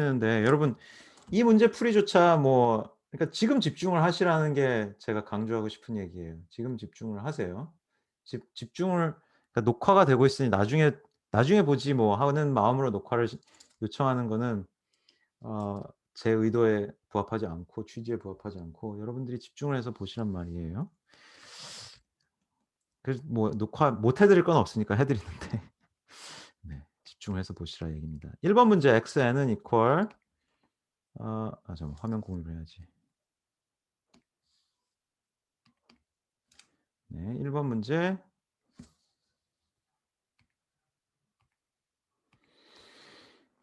는데 여러분 이 문제 풀이조차 뭐 그러니까 지금 집중을 하시라는 게 제가 강조하고 싶은 얘기예요. 지금 집중을 하세요. 집중을 그러니까 녹화가 되고 있으니 나중에 보지 뭐 하는 마음으로 녹화를 요청하는 거는 어 제 의도에 부합하지 않고 취지에 부합하지 않고 여러분들이 집중을 해서 보시란 말이에요. 그래서 뭐 녹화 못 해 드릴 건 없으니까 해 드리는데 네 집중을 해서 보시라 얘기입니다. 1번 문제 xn은 equal 잠깐만 화면 공유를 해야지. 네 1번 문제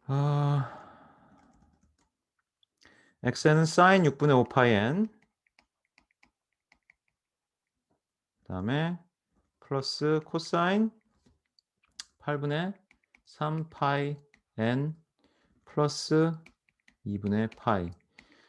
아 xn은 sin 6 분의 5 파이 n 그다음에 플러스 코사인 8 분의 3 파이 n 플러스 2 분의 파이.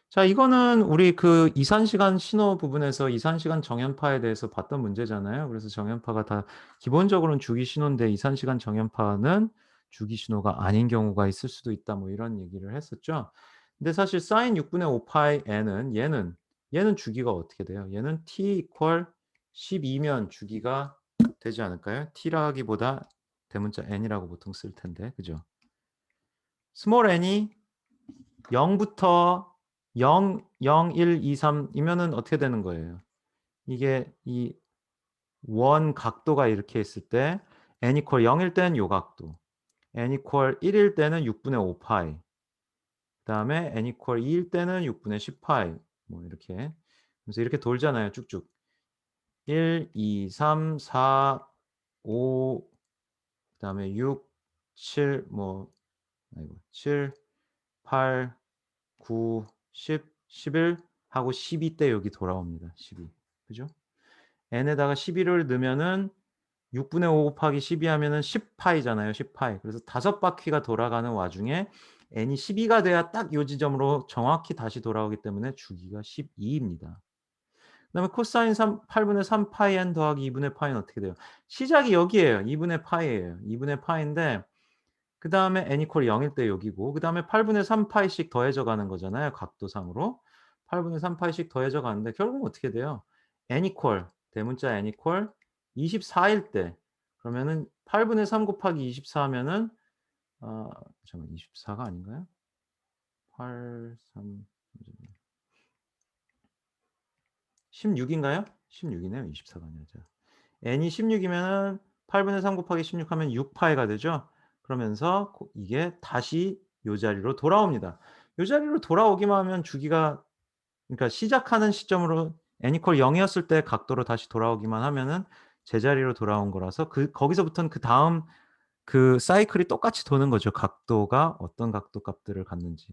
자 이거는 우리 그 이산시간 신호 부분에서 이산시간 정연파에 대해서 봤던 문제잖아요. 그래서 정연파가 다 기본적으로는 주기 신호인데 이산시간 정연파는 주기 신호가 아닌 경우가 있을 수도 있다 뭐 이런 얘기를 했었죠. 근데 사실 sin 6 분의 5 파이 n은 얘는 주기가 어떻게 돼요? 얘는 t equal 12면 주기가 되지 않을까요? t라기보다 대문자 n이라고 보통 쓸 텐데. 그죠? 스몰 n이 0 부터 0, 0, 1, 2, 3 이면은 어떻게 되는 거예요? 이게 이 원 각도가 이렇게 있을 때 n equal 0일 때는 요 각도, n equal 1일 때는 6 분의 5 파이, 그다음에 n equal 2일 때는 6 분의 10 파이 뭐 이렇게. 그래서 이렇게 돌잖아요, 쭉쭉. 1, 2, 3, 4, 5 그다음에 6, 7 뭐 아이고 7, 8, 9, 10, 11 하고 12때 여기 돌아옵니다. 12. 그죠? n에다가 12를 넣으면은 6 분의 5 곱하기 12 하면은 10 파이잖아요. 10 파이. 그래서 5 바퀴가 돌아가는 와중에 n이 12가 돼야 딱 요 지점으로 정확히 다시 돌아오기 때문에 주기가 12 입니다. 그다음에 코사인 8 분의 3 파이 n 더하기 2 분의 파이는 어떻게 돼요? 시작이 여기에요. 2 분의 파이예요. 2 분의 파이인데 그다음에 n equal 0일 때 여기고 그다음에 8 분의 3 파이씩 더해져 가는 거잖아요, 각도상으로. 8 분의 3 파이씩 더해져 가는데 결국은 어떻게 돼요? n equal 대문자 n equal 24일 때 그러면은 8 분의 3 곱하기 24 하면은 잠깐만 24가 아닌가요? 8, 3 16 인가요? 16 이네요. 24가 아니라. 자 n이 16 이면은 8 분의 3 곱하기 16 하면 6 파이가 되죠. 그러면서 이게 다시 요 자리로 돌아옵니다. 요 자리로 돌아오기만 하면 주기가 그러니까 시작하는 시점으로 n equal 0 이었을 때 각도로 다시 돌아오기만 하면은 제자리로 돌아온 거라서 거기서부터는 그다음 그 사이클이 똑같이 도는 거죠, 각도가 어떤 각도 값들을 갖는지.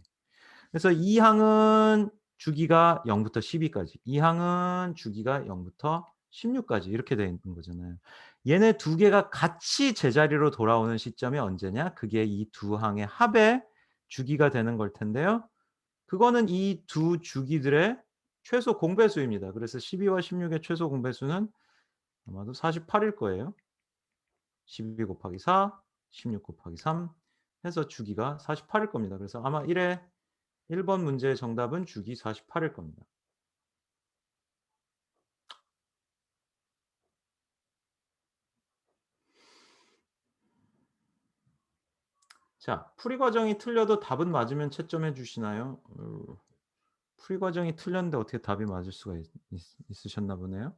그래서 이 항은 주기가 0 부터 12 까지, 이 항은 주기가 0 부터 16 까지 이렇게 돼 있는 거잖아요. 얘네 두 개가 같이 제자리로 돌아오는 시점이 언제냐? 그게 이 두 항의 합의 주기가 되는 걸 텐데요. 그거는 이 두 주기들의 최소 공배수입니다. 그래서 12와 16의 최소 공배수는 아마도 48일 거예요. 12 곱하기 4, 16 곱하기 3 해서 주기가 48일 겁니다. 그래서 아마 1번 문제의 정답은 주기 48일 겁니다. 자, 풀이 과정이 틀려도 답은 맞으면 채점해 주시나요? 풀이 과정이 틀렸는데 어떻게 답이 맞을 수가 있으셨나 보네요.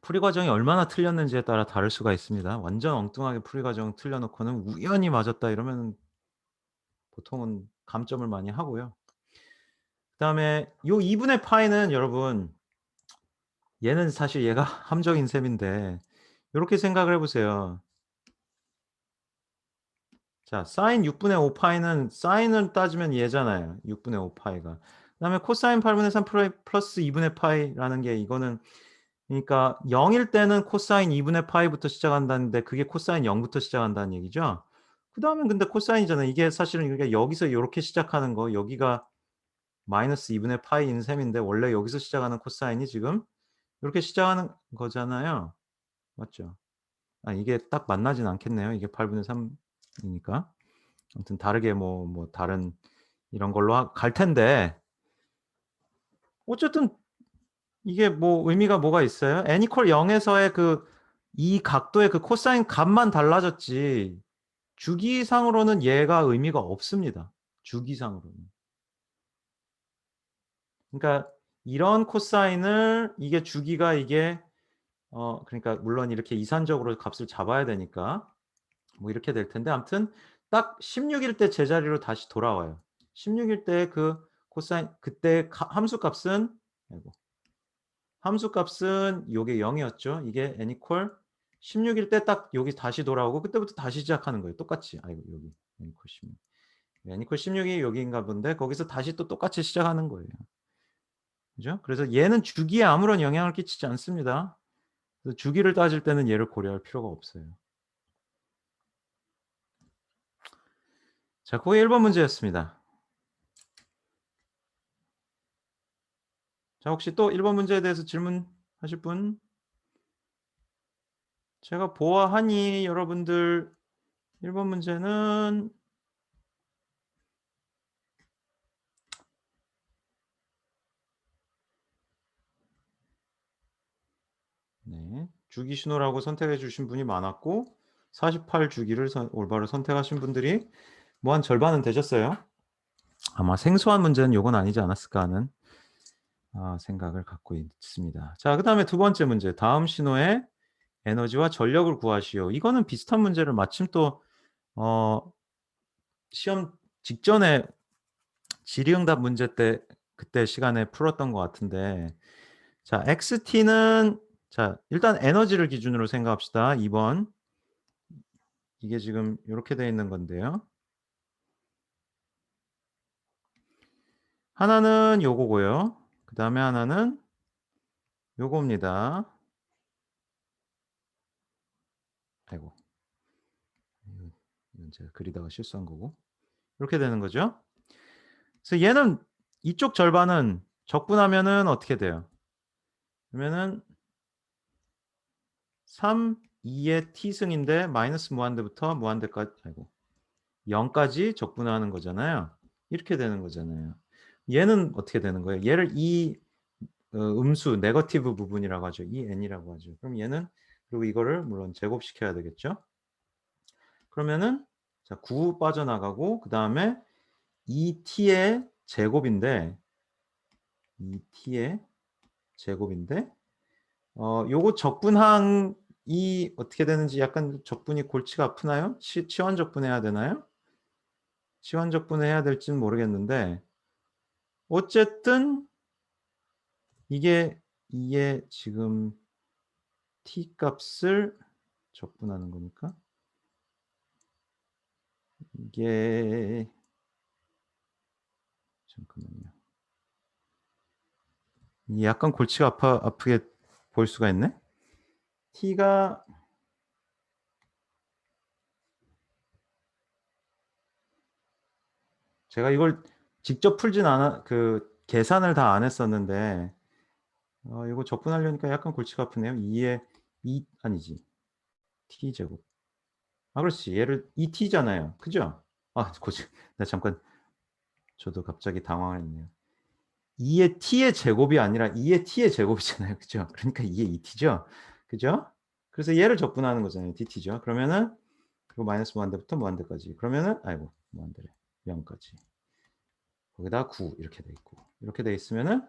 풀이 과정이 얼마나 틀렸는지에 따라 다를 수가 있습니다. 완전 엉뚱하게 풀이 과정 틀려 놓고는 우연히 맞았다 이러면은 보통은 감점을 많이 하고요. 그다음에 요 2 분의 파이는 여러분 얘는 사실 얘가 함정인 셈인데 요렇게 생각을 해 보세요. 자 sin 6 분의 5 파이는 사인을 따지면 얘잖아요, 6 분의 5 파이가. 그다음에 코사인 8 분의 3 플러스 2 분의 파이라는 게 이거는 그러니까 0일 때는 코사인 2 분의 파이부터 시작한다는데 그게 코사인 0 부터 시작한다는 얘기죠. 그다음엔 근데 코사인이잖아요. 이게 사실은 그러니까 여기서 요렇게 시작하는 거 여기가 마이너스 2 분의 파이인 셈인데 원래 여기서 시작하는 코사인이 지금 요렇게 시작하는 거잖아요. 맞죠? 아 이게 딱 만나진 않겠네요. 이게 8 분의 3 이니까. 아무튼 다르게 뭐 다른 이런 걸로 갈 텐데 어쨌든 이게 뭐 의미가 뭐가 있어요? n 이퀄 0에서의 이 각도의 그 코사인 값만 달라졌지 주기상으로는 얘가 의미가 없습니다. 주기상으로는. 그러니까 이런 코사인을 이게 주기가 이게 그러니까 물론 이렇게 이산적으로 값을 잡아야 되니까 뭐 이렇게 될 텐데 아무튼 딱 16일 때 제자리로 다시 돌아와요. 16일 때 그 코사인 그때 함수 값은 아이고 함수 값은 요게 0 이었죠. 이게 n 이퀄 16일 때 딱 여기 다시 돌아오고 그때부터 다시 시작하는 거예요. 똑같이. 아이고 여기 n 이퀄 16. n 이퀄 16이 여기인가 본데 거기서 다시 또 똑같이 시작하는 거예요. 그죠? 그래서 얘는 주기에 아무런 영향을 끼치지 않습니다. 그래서 주기를 따질 때는 얘를 고려할 필요가 없어요. 자, 그게 1번 문제였습니다. 자, 혹시 또 1번 문제에 대해서 질문하실 분? 제가 보아하니 여러분들 1번 문제는 네, 주기 신호라고 선택해 주신 분이 많았고 48 주기를 올바로 선택하신 분들이 뭐 한 절반은 되셨어요. 아마 생소한 문제는 요건 아니지 않았을까 하는 생각을 갖고 있습니다. 자, 그다음에 두 번째 문제. 다음 신호의 에너지와 전력을 구하시오. 이거는 비슷한 문제를 마침 또 시험 직전에 질의응답 문제 때 그때 시간에 풀었던 것 같은데 자, XT는 자, 일단 에너지를 기준으로 생각합시다. 2번. 이게 지금 요렇게 돼 있는 건데요. 하나는 요거고요. 그다음에 하나는 요겁니다. 아이고. 이건 제가 그리다가 실수한 거고. 이렇게 되는 거죠. 그래서 얘는 이쪽 절반은 적분하면은 어떻게 돼요? 그러면은 3, 2의 t승인데 마이너스 무한대부터 무한대까지 아이고 0까지 적분하는 거잖아요. 이렇게 되는 거잖아요. 얘는 어떻게 되는 거예요? 얘를 이 음수 네거티브 부분이라고 하죠. 이 n이라고 하죠. 그럼 얘는 그리고 이거를 물론 제곱시켜야 되겠죠. 그러면은 자, 9 빠져나가고 그다음에 2t의 제곱인데 2t의 제곱인데 요거 적분항이 어떻게 되는지 약간 적분이 골치가 아프나요? 치환 적분해야 되나요? 치환 적분해야 될지는 모르겠는데 어쨌든 이게 지금 t 값을 적분하는 거니까 이게 잠깐만요. 이게 약간 골치가 아프게 보일 수가 있네. t가 제가 이걸 직접 풀진 않아 계산을 다 안 했었는데 이거 적분하려니까 약간 골치가 아프네요. 2에 2 아니지. t 제곱. 그렇지. 얘를 2t잖아요. 그죠? 고치 나 잠깐 저도 갑자기 당황했네요. 2의 t의 제곱이 아니라 2의 t의 제곱이잖아요. 그죠? 그러니까 2의 2t죠. 그죠? 그래서 얘를 적분하는 거잖아요. dt죠. 그러면은 그리고 마이너스 무한대부터 무한대까지. 그러면은 아이고 무한대래. 0까지. 거기다 9 이렇게 돼 있고. 이렇게 돼 있으면은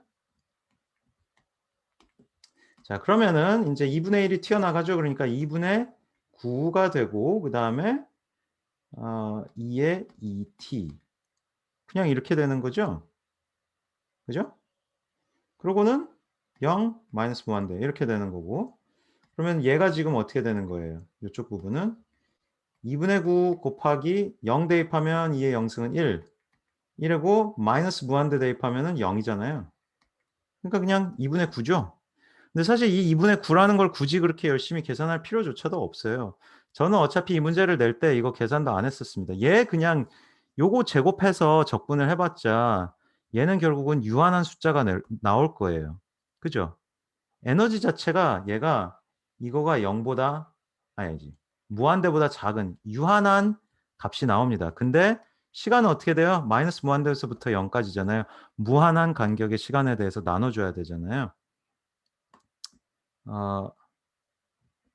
자, 그러면은 인제 2분의 1이 튀어나가죠. 그러니까 2분의 9가 되고 그다음에 2의 2t. 그냥 이렇게 되는 거죠. 그죠? 그러고는 0 마이너스 무한대 이렇게 되는 거고 그러면 얘가 지금 어떻게 되는 거예요? 요쪽 부분은 2분의 9 곱하기 0 대입하면 2의 0승은 1. 1이고 마이너스 무한대 대입하면은 0이잖아요. 그러니까 그냥 2분의 9죠. 근데 사실 이 2분의 9라는 걸 굳이 그렇게 열심히 계산할 필요조차도 없어요. 저는 어차피 이 문제를 낼 때 이거 계산도 안 했었습니다. 얘 그냥 요거 제곱해서 적분을 해 봤자 얘는 결국은 유한한 숫자가 나올 거예요. 그죠? 에너지 자체가 얘가 이거가 0보다 아니지. 무한대보다 작은 유한한 값이 나옵니다. 근데 시간은 어떻게 돼요? 마이너스 무한대에서부터 0까지잖아요. 무한한 간격의 시간에 대해서 나눠줘야 되잖아요.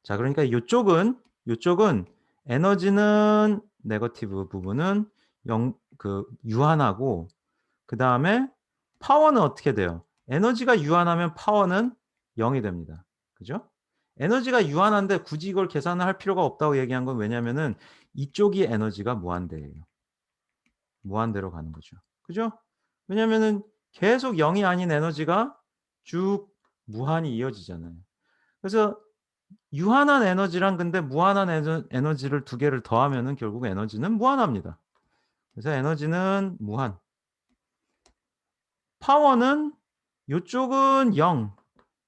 자, 그러니까 요쪽은 에너지는 네거티브 부분은 유한하고, 그 다음에 파워는 어떻게 돼요? 에너지가 유한하면 파워는 0이 됩니다. 그죠? 에너지가 유한한데 굳이 이걸 계산을 할 필요가 없다고 얘기한 건 왜냐면은 이쪽이 에너지가 무한대예요. 무한대로 가는 거죠. 그죠? 왜냐면은 계속 0이 아닌 에너지가 쭉 무한히 이어지잖아요. 그래서 유한한 에너지랑 근데 무한한 에너지를 두 개를 더하면은 결국 에너지는 무한합니다. 그래서 에너지는 무한. 파워는 요쪽은 0,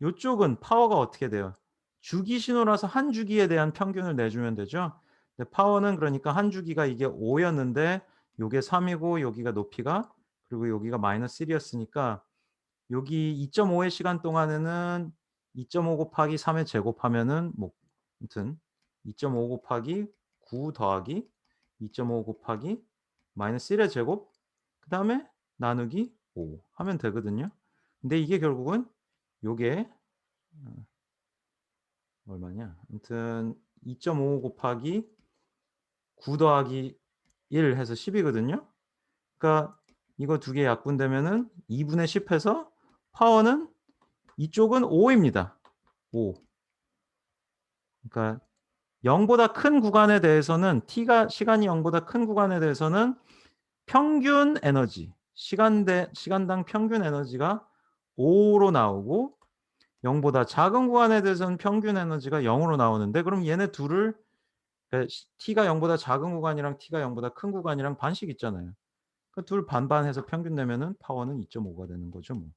요쪽은 파워가 어떻게 돼요? 주기 신호라서 한 주기에 대한 평균을 내주면 되죠. 근데 파워는 그러니까 한 주기가 이게 5 였는데 요게 3 이고 여기가 높이가, 그리고 여기가 마이너스 1 이었으니까 여기 2.5의 시간 동안에는 2.5 곱하기 3의 제곱하면은 뭐 아무튼 2.5 곱하기 9 더하기 2.5 곱하기 마이너스 1의 제곱, 그다음에 나누기 5 하면 되거든요. 근데 이게 결국은 요게 얼마냐? 아무튼 2.5 곱하기 9 더하기 1 해서 10 이거든요. 그러니까 이거 두 개 약분되면은 2분의 10 해서 파워는 이쪽은 5 입니다. 5. 그러니까 0보다 큰 구간에 대해서는 t가 시간이 0보다 큰 구간에 대해서는 평균 에너지, 시간당 평균 에너지가 5로 나오고, 0보다 작은 구간에 대해서는 평균 에너지가 0으로 나오는데, 그럼 얘네 둘을 t가 0보다 작은 구간이랑 t가 0보다 큰 구간이랑 반씩 있잖아요. 그 둘 반반해서 평균 내면은 파워는 2.5가 되는 거죠, 뭐.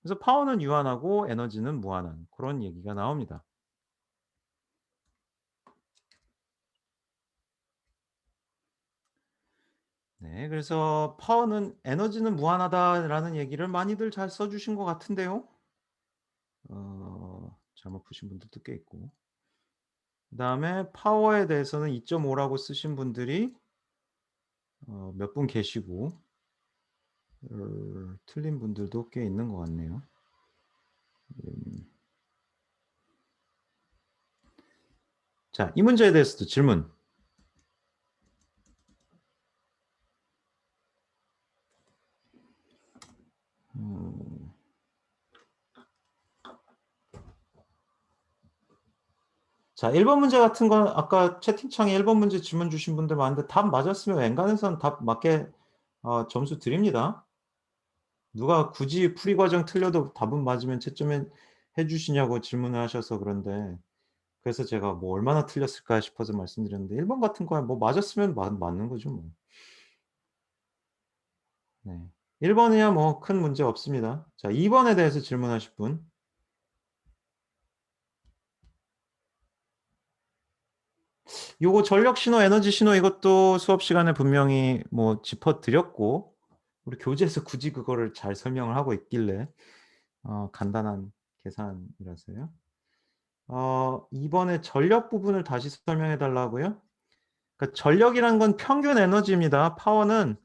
그래서 파워는 유한하고 에너지는 무한한 그런 얘기가 나옵니다. 네, 그래서 파워는 에너지는 무한하다라는 얘기를 많이들 잘 써 주신 것 같은데요. 잘못 푸신 분들도 꽤 있고. 그다음에 파워에 대해서는 2.5 라고 쓰신 분들이 몇 분 계시고 틀린 분들도 꽤 있는 것 같네요. 자, 이 문제에 대해서도 질문. 자, 1번 문제 같은 건 아까 채팅창에 1번 문제 질문 주신 분들 많은데 답 맞았으면 웬간해서는 답 맞게 점수 드립니다. 누가 굳이 풀이 과정 틀려도 답은 맞으면 채점해 주시냐고 질문을 하셔서 그런데, 그래서 제가 뭐 얼마나 틀렸을까 싶어서 말씀드렸는데 1번 같은 거야 뭐 맞았으면 맞는 거죠, 뭐. 네. 1번이야 뭐 큰 문제 없습니다. 자, 2번에 대해서 질문하실 분. 요거 전력 신호, 에너지 신호 이것도 수업 시간에 분명히 뭐 짚어 드렸고, 우리 교재에서 굳이 그거를 잘 설명을 하고 있길래 간단한 계산이라서요. 이번에 전력 부분을 다시 설명해 달라고요? 그러니까 전력이란 건 평균 에너지입니다. 파워는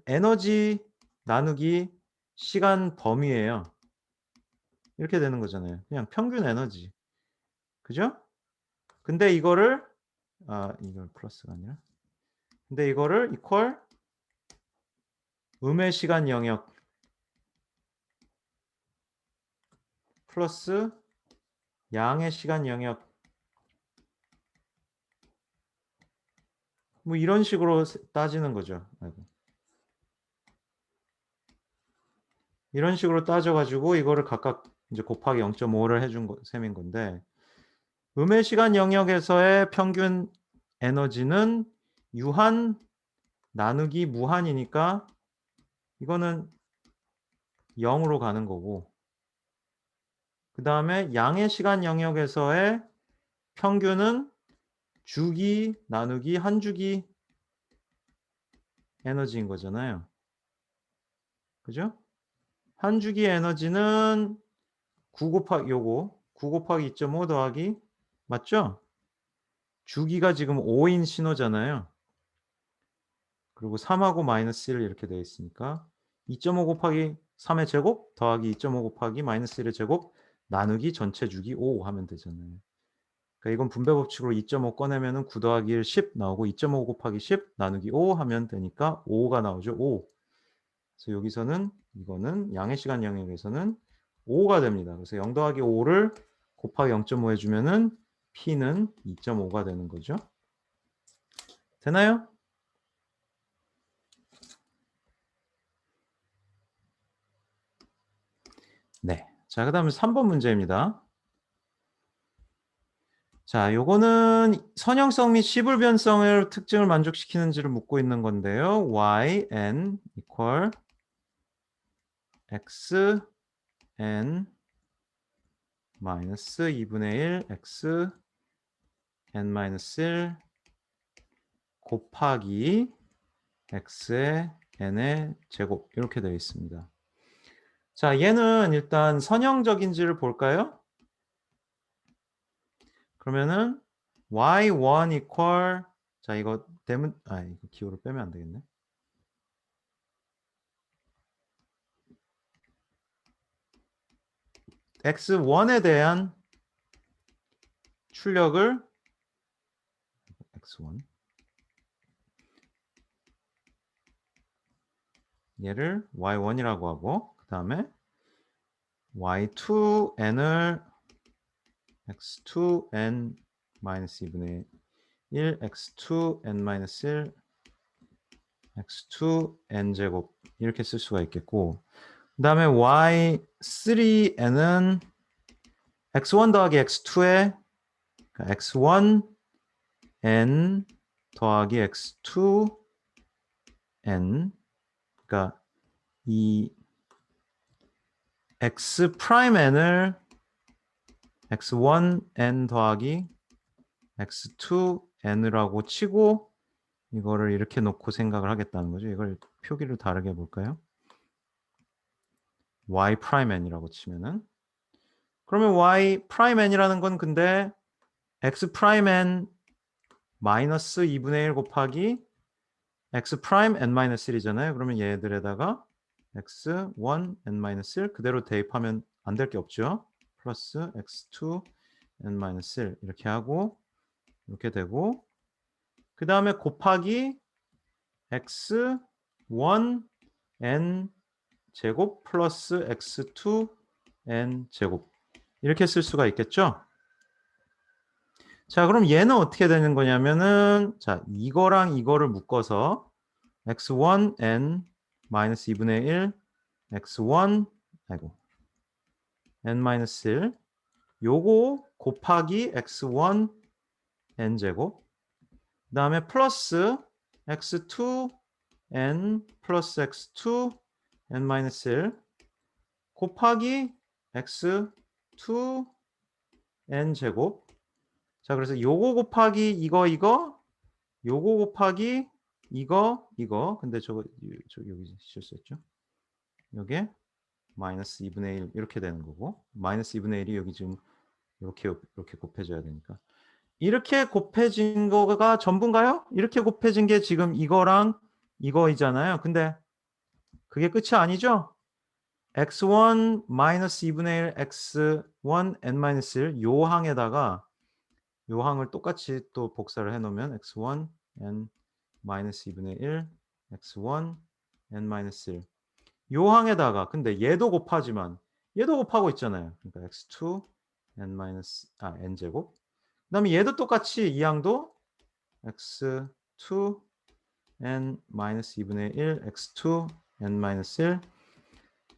에너지 나누기 시간 범위예요. 이렇게 되는 거잖아요. 그냥 평균 에너지. 그죠? 근데 이거를 이걸 플러스가 아니라, 근데 이거를 이퀄 음의 시간 영역 플러스 양의 시간 영역, 뭐 이런 식으로 따지는 거죠. 아이고. 이런 식으로 따져 가지고 이거를 각각 이제 곱하기 0.5를 해준 셈인 건데, 음의 시간 영역에서의 평균 에너지는 유한 나누기 무한이니까 이거는 0으로 가는 거고, 그다음에 양의 시간 영역에서의 평균은 주기 나누기 한 주기 에너지인 거잖아요. 그죠? 한 주기 에너지는 9 곱하기 2.5 더하기, 맞죠? 주기가 지금 5인 신호잖아요. 그리고 3하고 마이너스 1 이렇게 되어 있으니까 2.5 곱하기 3의 제곱 더하기 2.5 곱하기 마이너스 1의 제곱 나누기 전체 주기 5 하면 되잖아요. 그러니까 이건 분배 법칙으로 2.5 꺼내면은 9 더하기 1 10 나오고 2.5 곱하기 10 나누기 5 하면 되니까 5가 나오죠. 5. 그래서 여기서는 이거는 양의 시간 영역에서는 5가 됩니다. 그래서 0 더하기 5를 곱하기 0.5 해주면은 P는 2.5가 되는 거죠. 되나요? 네. 자, 그 다음에 3번 문제입니다. 자, 요거는 선형성 및 시불변성을 특징을 만족시키는지를 묻고 있는 건데요. y n equal x n 마이너스 2분의 1 x n 마이너스 1 곱하기 x의 n의 제곱 이렇게 되어 있습니다. 자, 얘는 일단 선형적인지를 볼까요? 그러면은 y1 equal 자, 이거 이거 기호를 빼면 안 되겠네. x1에 대한 출력을 x1 얘를 y1이라고 하고 그 다음에 y2n을 x2n 마이너스 2분의 1 x2n 마이너스 1 x2n 제곱 이렇게 쓸 수가 있겠고 그 다음에 y3n은 x1 더하기 x2에 x1n 더하기 x2n 그러니까 이 x 프라임 n을 x1n 더하기 x2n이라고 치고 이거를 이렇게 놓고 생각을 하겠다는 거죠. 이걸 표기를 다르게 해볼까요? y 프라임 n이라고 치면은 그러면 y 프라임 n이라는 건 근데 x 프라임 n 마이너스 2분의 1 곱하기 x 프라임 n 마이너스 1이잖아요. 그러면 얘들에다가 x1 n 마이너스 1 그대로 대입하면 안 될 게 없죠. 플러스 x2 n 마이너스 1 이렇게 하고 이렇게 되고 그 다음에 곱하기 x1 n 제곱 플러스 x2 n 제곱 이렇게 쓸 수가 있겠죠. 자, 그럼 얘는 어떻게 되는 거냐면은 자, 이거랑 이거를 묶어서 x1 n 마이너스 2분의 1 x1 n 마이너스 1 요거 곱하기 x1 n 제곱 그 다음에 플러스 x2 n 플러스 x2 n 마이너스 1 곱하기 x2 n 제곱 자, 그래서 요거 곱하기 이거 요거 곱하기 이거 근데 저거 여기 실수했죠. 요게 마이너스 2분의 1 이렇게 되는 거고 마이너스 2분의 1이 여기 지금 이렇게 곱해져야 되니까 이렇게 곱해진 거가 전부인가요? 이렇게 곱해진 게 지금 이거랑 이거이잖아요. 근데 그게 끝이 아니죠? x1 마이너스 2분의 1 x1 n 마이너스 1 요 항에다가 요 항을 똑같이 또 복사를 해 놓으면 x1 n 마이너스 2분의 1 x1 n 마이너스 1 요 항에다가 근데 얘도 곱하지만 얘도 곱하고 있잖아요. 그러니까 x2 n 마이너스 n 제곱 그다음에 얘도 똑같이 이 항도 x2 n 마이너스 2분의 1 x2 n 마이너스 1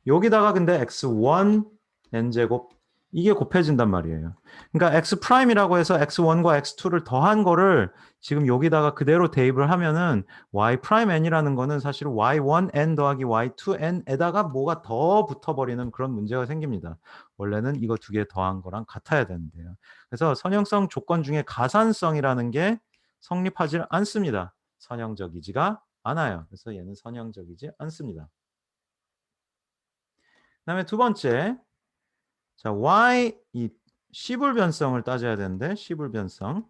여기다가 근데 x1 n 제곱 이게 곱해진단 말이에요. 그러니까 x 프라임이라고 해서 x1과 x2를 더한 거를 지금 여기다가 그대로 대입을 하면은 y 프라임 n이라는 거는 사실 y1 n 더하기 y2 n에다가 뭐가 더 붙어버리는 그런 문제가 생깁니다. 원래는 이거 두 개 더한 거랑 같아야 되는데요. 그래서 선형성 조건 중에 가산성이라는 게 성립하지 않습니다. 선형적이지가 않아요. 그래서 얘는 선형적이지 않습니다. 그다음에 두 번째, 자 y 이 시불변성을 따져야 되는데 시불변성.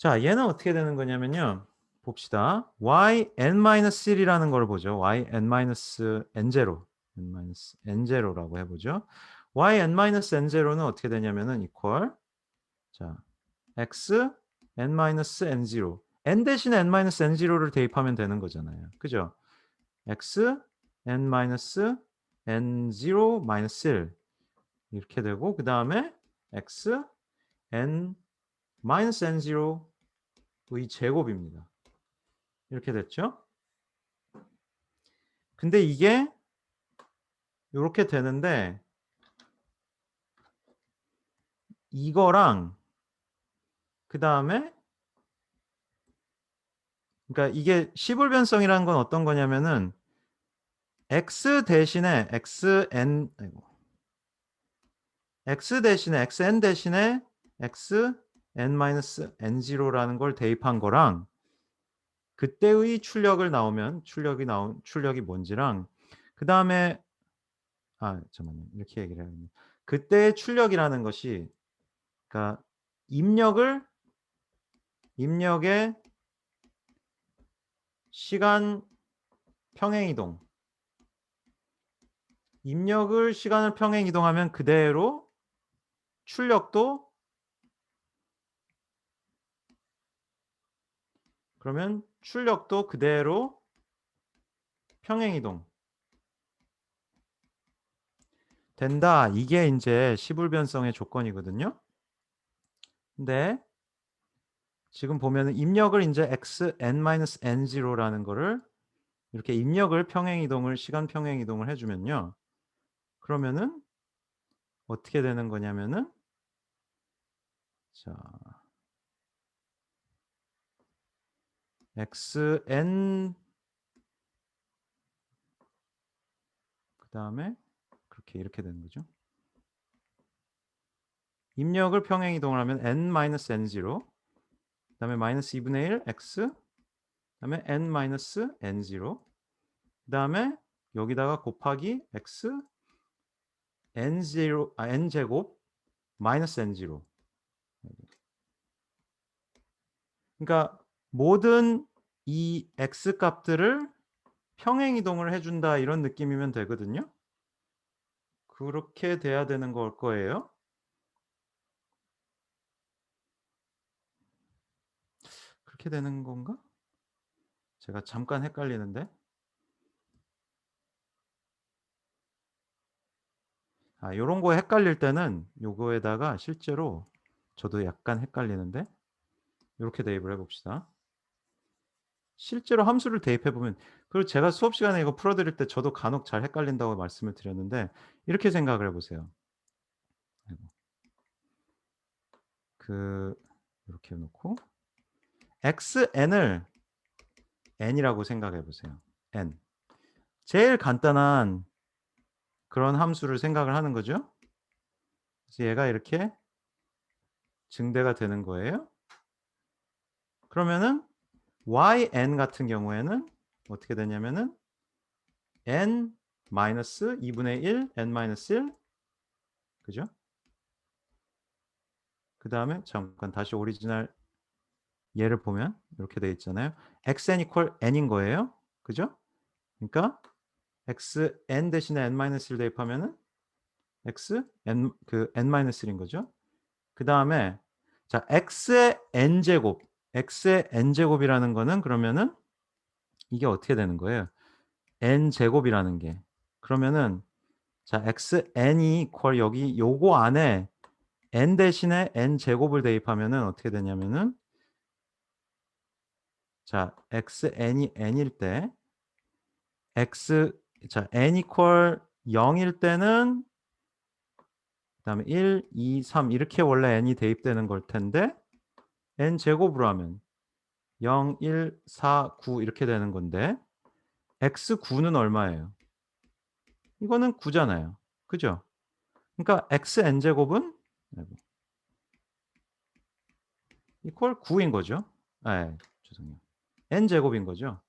자, 얘는 어떻게 되는 거냐면요. 봅시다. yn-1이라는 걸 보죠. yn-n0 n-n0라고 해 보죠. yn-n0는 어떻게 되냐면은 equal 자, x n-n0 n 대신에 n-n0를 대입하면 되는 거잖아요. 그죠? x n-n0 -1 이렇게 되고 그다음에 x n-n0의 제곱입니다. 이렇게 됐죠? 근데 이게 요렇게 되는데 이거랑 그다음에 그러니까 이게 시불변성이라는 건 어떤 거냐면은 x 대신에 xn 대신에 xn-n0라는 걸 대입한 거랑 그때의 출력이 뭔지랑 그다음에 잠깐만요. 이렇게 얘기를 해야겠네. 그때의 출력이라는 것이 그러니까 입력의 시간 평행 이동. 입력을 시간을 평행 이동하면 그대로 출력도 그대로 평행 이동 된다. 이게 인제 시불변성의 조건이거든요. 근데 지금 보면은 입력을 인제 xn-n0라는 거를 이렇게 입력을 시간 평행 이동을 해 주면요. 그러면은 어떻게 되는 거냐면은 자 xn 그다음에 이렇게 되는 거죠. 입력을 평행 이동을 하면 n-n0 그다음에 -1 x 그다음에 n-n0 그다음에 여기다가 곱하기 x n 제곱 -n0 그러니까 모든 이 x 값들을 평행 이동을 해 준다 이런 느낌이면 되거든요. 그렇게 돼야 되는 걸 거예요. 그렇게 되는 건가? 제가 잠깐 헷갈리는데. 요런 거 헷갈릴 때는 요거에다가 실제로 저도 약간 헷갈리는데 요렇게 대입을 해 봅시다. 실제로 함수를 대입해 보면 그리고 제가 수업 시간에 이거 풀어 드릴 때 저도 간혹 잘 헷갈린다고 말씀을 드렸는데 이렇게 생각을 해 보세요. 아이고. 요렇게 해 놓고 xn을 n이라고 생각해 보세요. n. 제일 간단한 그런 함수를 생각을 하는 거죠. 그래서 얘가 이렇게 증대가 되는 거예요. 그러면은 yn 같은 경우에는 어떻게 되냐면은 n 마이너스 2분의 1 n-1 그죠? 그다음에 잠깐 다시 오리지널 얘를 보면 이렇게 돼 있잖아요. xn equal n인 거예요. 그죠? 그러니까 xn 대신에 n-1 대입하면은 n-1인 거죠. 그다음에 자 x의 n 제곱이라는 거는 그러면은 이게 어떻게 되는 거예요? n 제곱이라는 게. 그러면은 자 xn이 equal 여기 요거 안에 n 대신에 n 제곱을 대입하면은 어떻게 되냐면은 자 xn이 n일 때 n equal 0일 때는 그다음에 1, 2, 3 이렇게 원래 n이 대입되는 걸 텐데 n 제곱으로 하면 0, 1, 4, 9 이렇게 되는 건데 x9는 얼마예요? 이거는 9 잖아요. 그죠? 그러니까 xn 제곱은 equal 9인 거죠. 죄송해요. n 제곱인 거죠.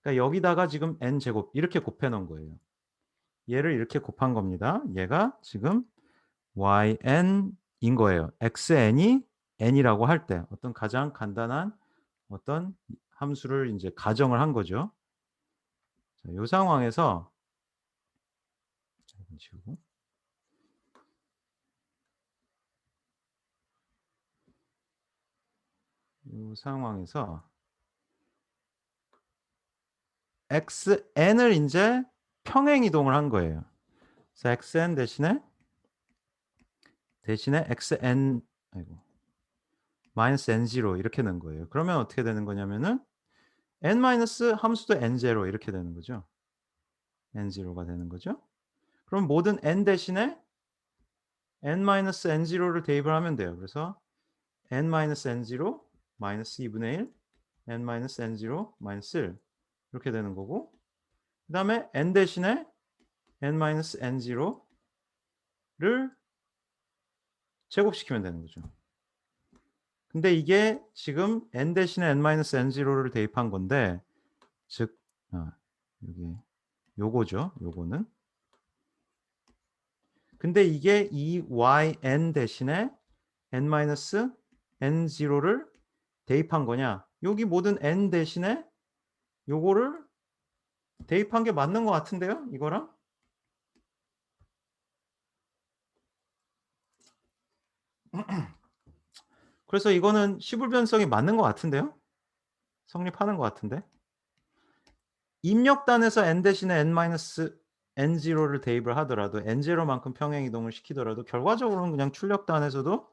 그러니까 여기다가 지금 n 제곱 이렇게 곱해 놓은 거예요. 얘를 이렇게 곱한 겁니다. 얘가 지금yn인 거예요. xn이 n이라고 할 때 어떤 가장 간단한 어떤 함수를 인제 가정을 한 거죠. 자, 요 상황에서 자, 이건 지우고 요 상황에서 xn을 인제 평행 이동을 한 거예요. 그래서 xn 대신에 xn 아이고 마이너스 n0 이렇게 낸 거예요. 그러면 어떻게 되는 거냐면은 n 마이너스 함수도 n0 이렇게 되는 거죠. n0가 되는 거죠. 그럼 모든 n 대신에 n 마이너스 n0를 대입을 하면 돼요. 그래서 n 마이너스 n0 마이너스 2분의 1 n 마이너스 n0 마이너스 1 이렇게 되는 거고 그다음에 n 대신에 n 마이너스 n0를 제곱시키면 되는 거죠. 근데 이게 지금 n 대신에 n 마이너스 n0를 대입한 건데 즉 여기 요거죠. 요거는. 근데 이게 이 yn 대신에 n 마이너스 n0를 대입한 거냐? 여기 모든 n 대신에 요거를 대입한 게 맞는 것 같은데요? 이거랑? 그래서 이거는 시불변성이 맞는 것 같은데요? 성립하는 것 같은데. 입력단에서 n 대신에 n 마이너스 n0를 대입을 하더라도 n0만큼 평행 이동을 시키더라도 결과적으로는 그냥 출력단에서도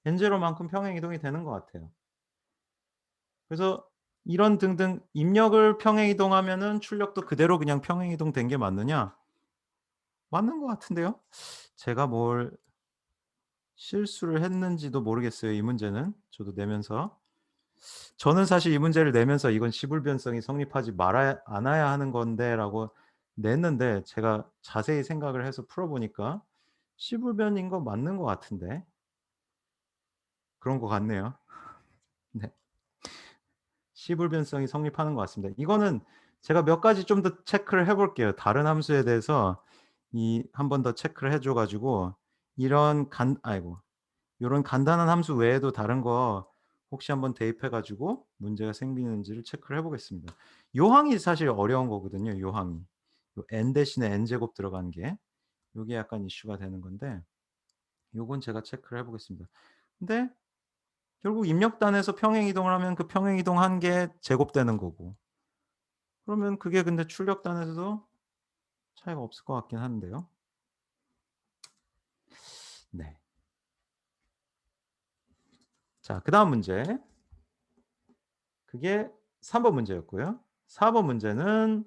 n0만큼 평행 이동이 되는 것 같아요. 그래서 이런 등등 입력을 평행 이동하면은 출력도 그대로 그냥 평행 이동된 게 맞느냐? 맞는 것 같은데요. 제가 뭘 실수를 했는지도 모르겠어요, 이 문제는. 저도 내면서. 저는 사실 이 문제를 내면서 '이건 시불변성이 성립하지 말아야 않아야 하는 건데.'라고 냈는데 제가 자세히 생각을 해서 풀어 보니까 시불변인 거 맞는 것 같은데. 그런 것 같네요. 네. 시불변성이 성립하는 것 같습니다. 이거는 제가 몇 가지 좀 더 체크를 해 볼게요. 다른 함수에 대해서 이 한 번 더 체크를 해줘 가지고 이런 간 아이고 요런 간단한 함수 외에도 다른 거 혹시 한번 대입해 가지고 문제가 생기는지를 체크를 해 보겠습니다. 요 항이 사실 어려운 거거든요, 요 항이. 요 n 대신에 n 제곱 들어간 게. 요게 약간 이슈가 되는 건데 요건 제가 체크를 해 보겠습니다. 근데 결국 입력단에서 평행 이동을 하면 그 평행 이동한 게 제곱되는 거고 그러면 그게 근데 출력단에서도 차이가 없을 것 같긴 한데요. 네. 자, 그다음 문제. 그게 3번 문제였고요. 4번 문제는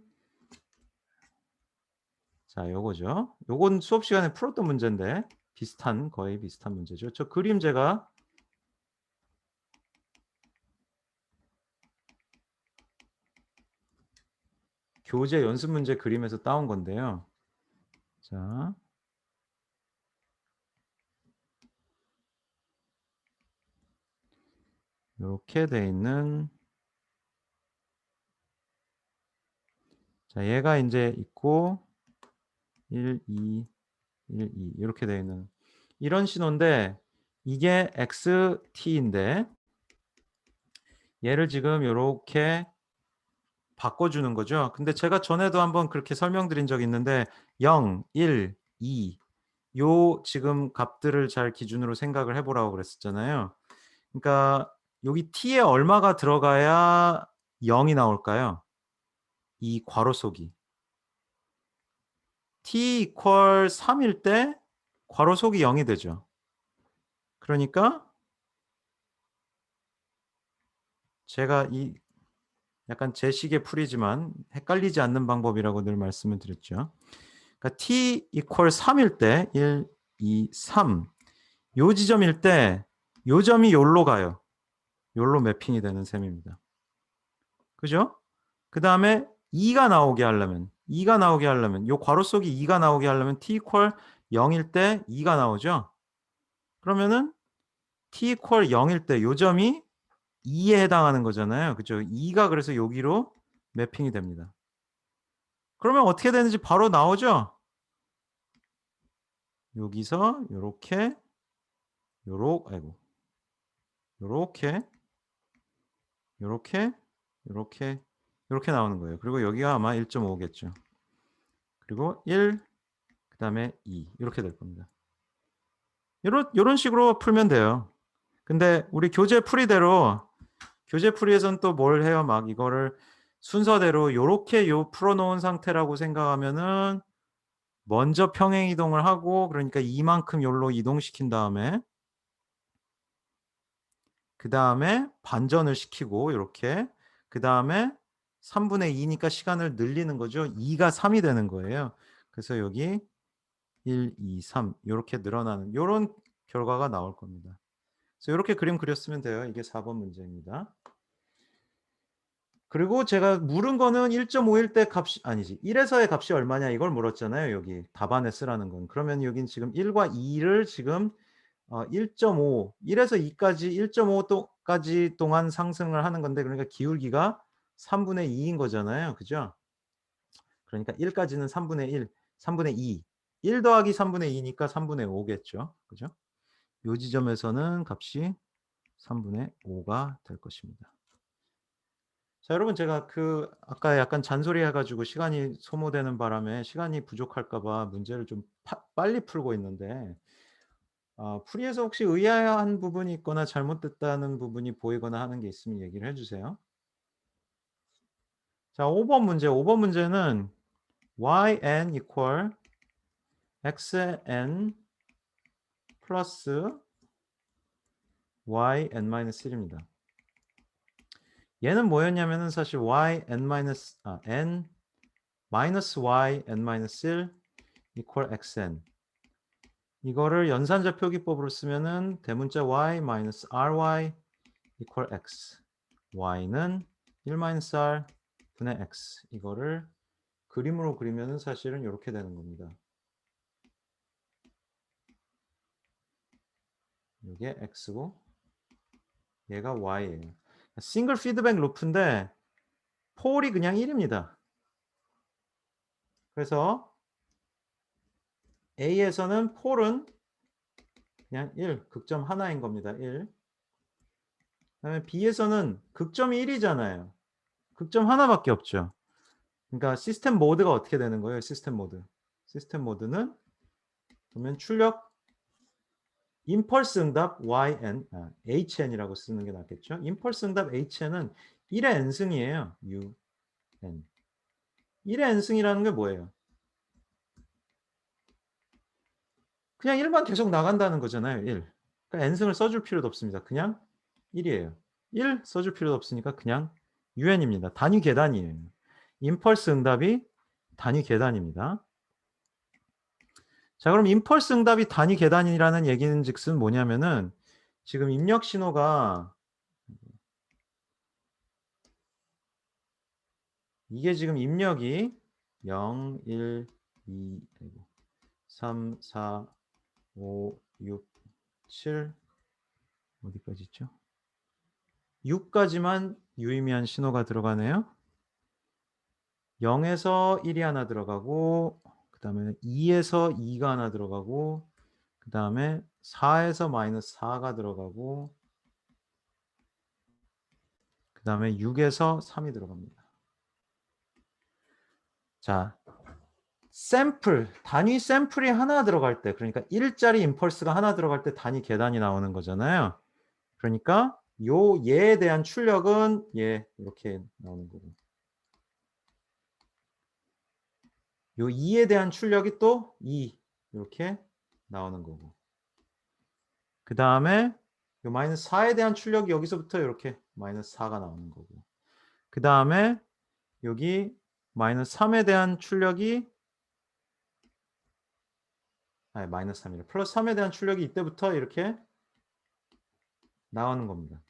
자 요거죠. 요건 수업 시간에 풀었던 문제인데 비슷한 거의 비슷한 문제죠. 저 그림 제가 교재 연습 문제 그림에서 따온 건데요. 자 요렇게 돼 있는 자 얘가 인제 있고 1, 2, 1, 2 이렇게 돼 있는 이런 신호인데 이게 xt인데 얘를 지금 요렇게 바꿔 주는 거죠. 근데 제가 전에도 한번 그렇게 설명드린 적이 있는데 0, 1, 2 요 지금 값들을 잘 기준으로 생각을 해 보라고 그랬었잖아요. 그러니까 여기 t에 얼마가 들어가야 0이 나올까요? 이 괄호 속이. t equal 3일 때 괄호 속이 0이 되죠. 그러니까 제가 이 약간 제 식의 풀이지만 헷갈리지 않는 방법이라고 늘 말씀을 드렸죠. 그러니까 t equal 3일 때 1, 2, 3 요 지점일 때 요 점이 요로 가요. 요로 매핑이 되는 셈입니다. 그죠? 그다음에 2가 나오게 하려면 2가 나오게 하려면 요 괄호 속에 2가 나오게 하려면 t equal 0일 때 2가 나오죠. 그러면은 t equal 0일 때 요 점이 2에 해당하는 거잖아요. 그죠? 2가 그래서 여기로 매핑이 됩니다. 그러면 어떻게 되는지 바로 나오죠? 여기서 요렇게 아이고 요렇게, 요렇게, 요렇게, 요렇게 나오는 거예요. 그리고 여기가 아마 1.5겠죠. 그리고 1 그다음에 2 이렇게 될 겁니다. 요런 식으로 풀면 돼요. 근데 우리 교재 풀이대로 교재 풀이에서는 또 뭘 해요? 막 이거를 순서대로 요렇게 풀어 놓은 상태라고 생각하면은 먼저 평행 이동을 하고 그러니까 이만큼 요로 이동시킨 다음에 그다음에 반전을 시키고 요렇게 그다음에 3분의 2 니까 시간을 늘리는 거죠. 2가 3이 되는 거예요. 그래서 여기 1, 2, 3 요렇게 늘어나는 요런 결과가 나올 겁니다. 그래서 요렇게 그림 그렸으면 돼요. 이게 4번 문제입니다. 그리고 제가 물은 거는 1.5일 때 값이 아니지 1 에서의 값이 얼마냐 이걸 물었잖아요 여기 답안에 쓰라는 건. 그러면 여긴 지금 1과 2를 지금 1.5 1 에서 2 까지 1.5 도 까지 동안 상승을 하는 건데 그러니까 기울기가 3분의 2인 거잖아요. 그죠? 그러니까 1 까지는 3분의 1, 3분의 2. 1 더하기 3분의 2 니까 3분의 5 겠죠. 그죠? 요 지점에서는 값이 3분의 5가 될 것입니다. 자 여러분 제가 아까 약간 잔소리해 가지고 시간이 소모되는 바람에 시간이 부족할까 봐 문제를 좀 빨리 풀고 있는데 풀이에서 혹시 의아한 부분이 있거나 잘못됐다는 부분이 보이거나 하는 게 있으면 얘기를 해 주세요. 자 5번 문제. 5번 문제는 yn equal xn 플러스 yn-1입니다. 얘는 뭐였냐면은 사실 n 마이너스 yn-1 equal xn 이거를 연산자 표기법으로 쓰면은 대문자 y 마이너스 ry equal x y는 1 마이너스 r 분의 x 이거를 그림으로 그리면은 사실은 요렇게 되는 겁니다. 요게 x고 얘가 y예요. 싱글 피드백 루프인데 폴이 그냥 1입니다. 그래서 A에서는 폴은 그냥 1 극점 하나인 겁니다. 1 그다음에 B에서는 극점이 1이잖아요. 극점 하나밖에 없죠. 그러니까 시스템 모드가 어떻게 되는 거예요? 시스템 모드. 시스템 모드는 보면 출력 임펄스 응답 HN이라고 쓰는 게 낫겠죠. 임펄스 응답 HN은 1의 n승이에요. UN. 1의 n승이라는 게 뭐예요? 그냥 1만 계속 나간다는 거잖아요. 1. 그러니까 n승을 써줄 필요도 없습니다. 그냥 1이에요. 1 써줄 필요도 없으니까 그냥 UN입니다. 단위 계단이에요. 임펄스 응답이 단위 계단입니다. 자 그럼 임펄스 응답이 단위 계단이라는 얘기는즉슨 뭐냐면은 지금 입력 신호가 이게 지금 입력이 0, 1, 2, 3, 4, 5, 6, 7 어디까지 있죠? 6까지만 유의미한 신호가 들어가네요. 0에서 1이 하나 들어가고 그다음에 2에서 2가 하나 들어가고 그다음에 4에서 마이너스 4가 들어가고 그다음에 6에서 3이 들어갑니다. 자 단위 샘플이 하나 들어갈 때 그러니까 1짜리 임펄스가 하나 들어갈 때 단위 계단이 나오는 거잖아요. 그러니까 얘에 대한 출력은 얘 이렇게 나오는 거고 요 2에 대한 출력이 또 2 이렇게 나오는 거고 그다음에 요 마이너스 4에 대한 출력이 여기서부터 이렇게 마이너스 4가 나오는 거고 그다음에 여기 마이너스 3에 대한 출력이 아니 마이너스 3이래. 플러스 3에 대한 출력이 이때부터 이렇게 나오는 겁니다.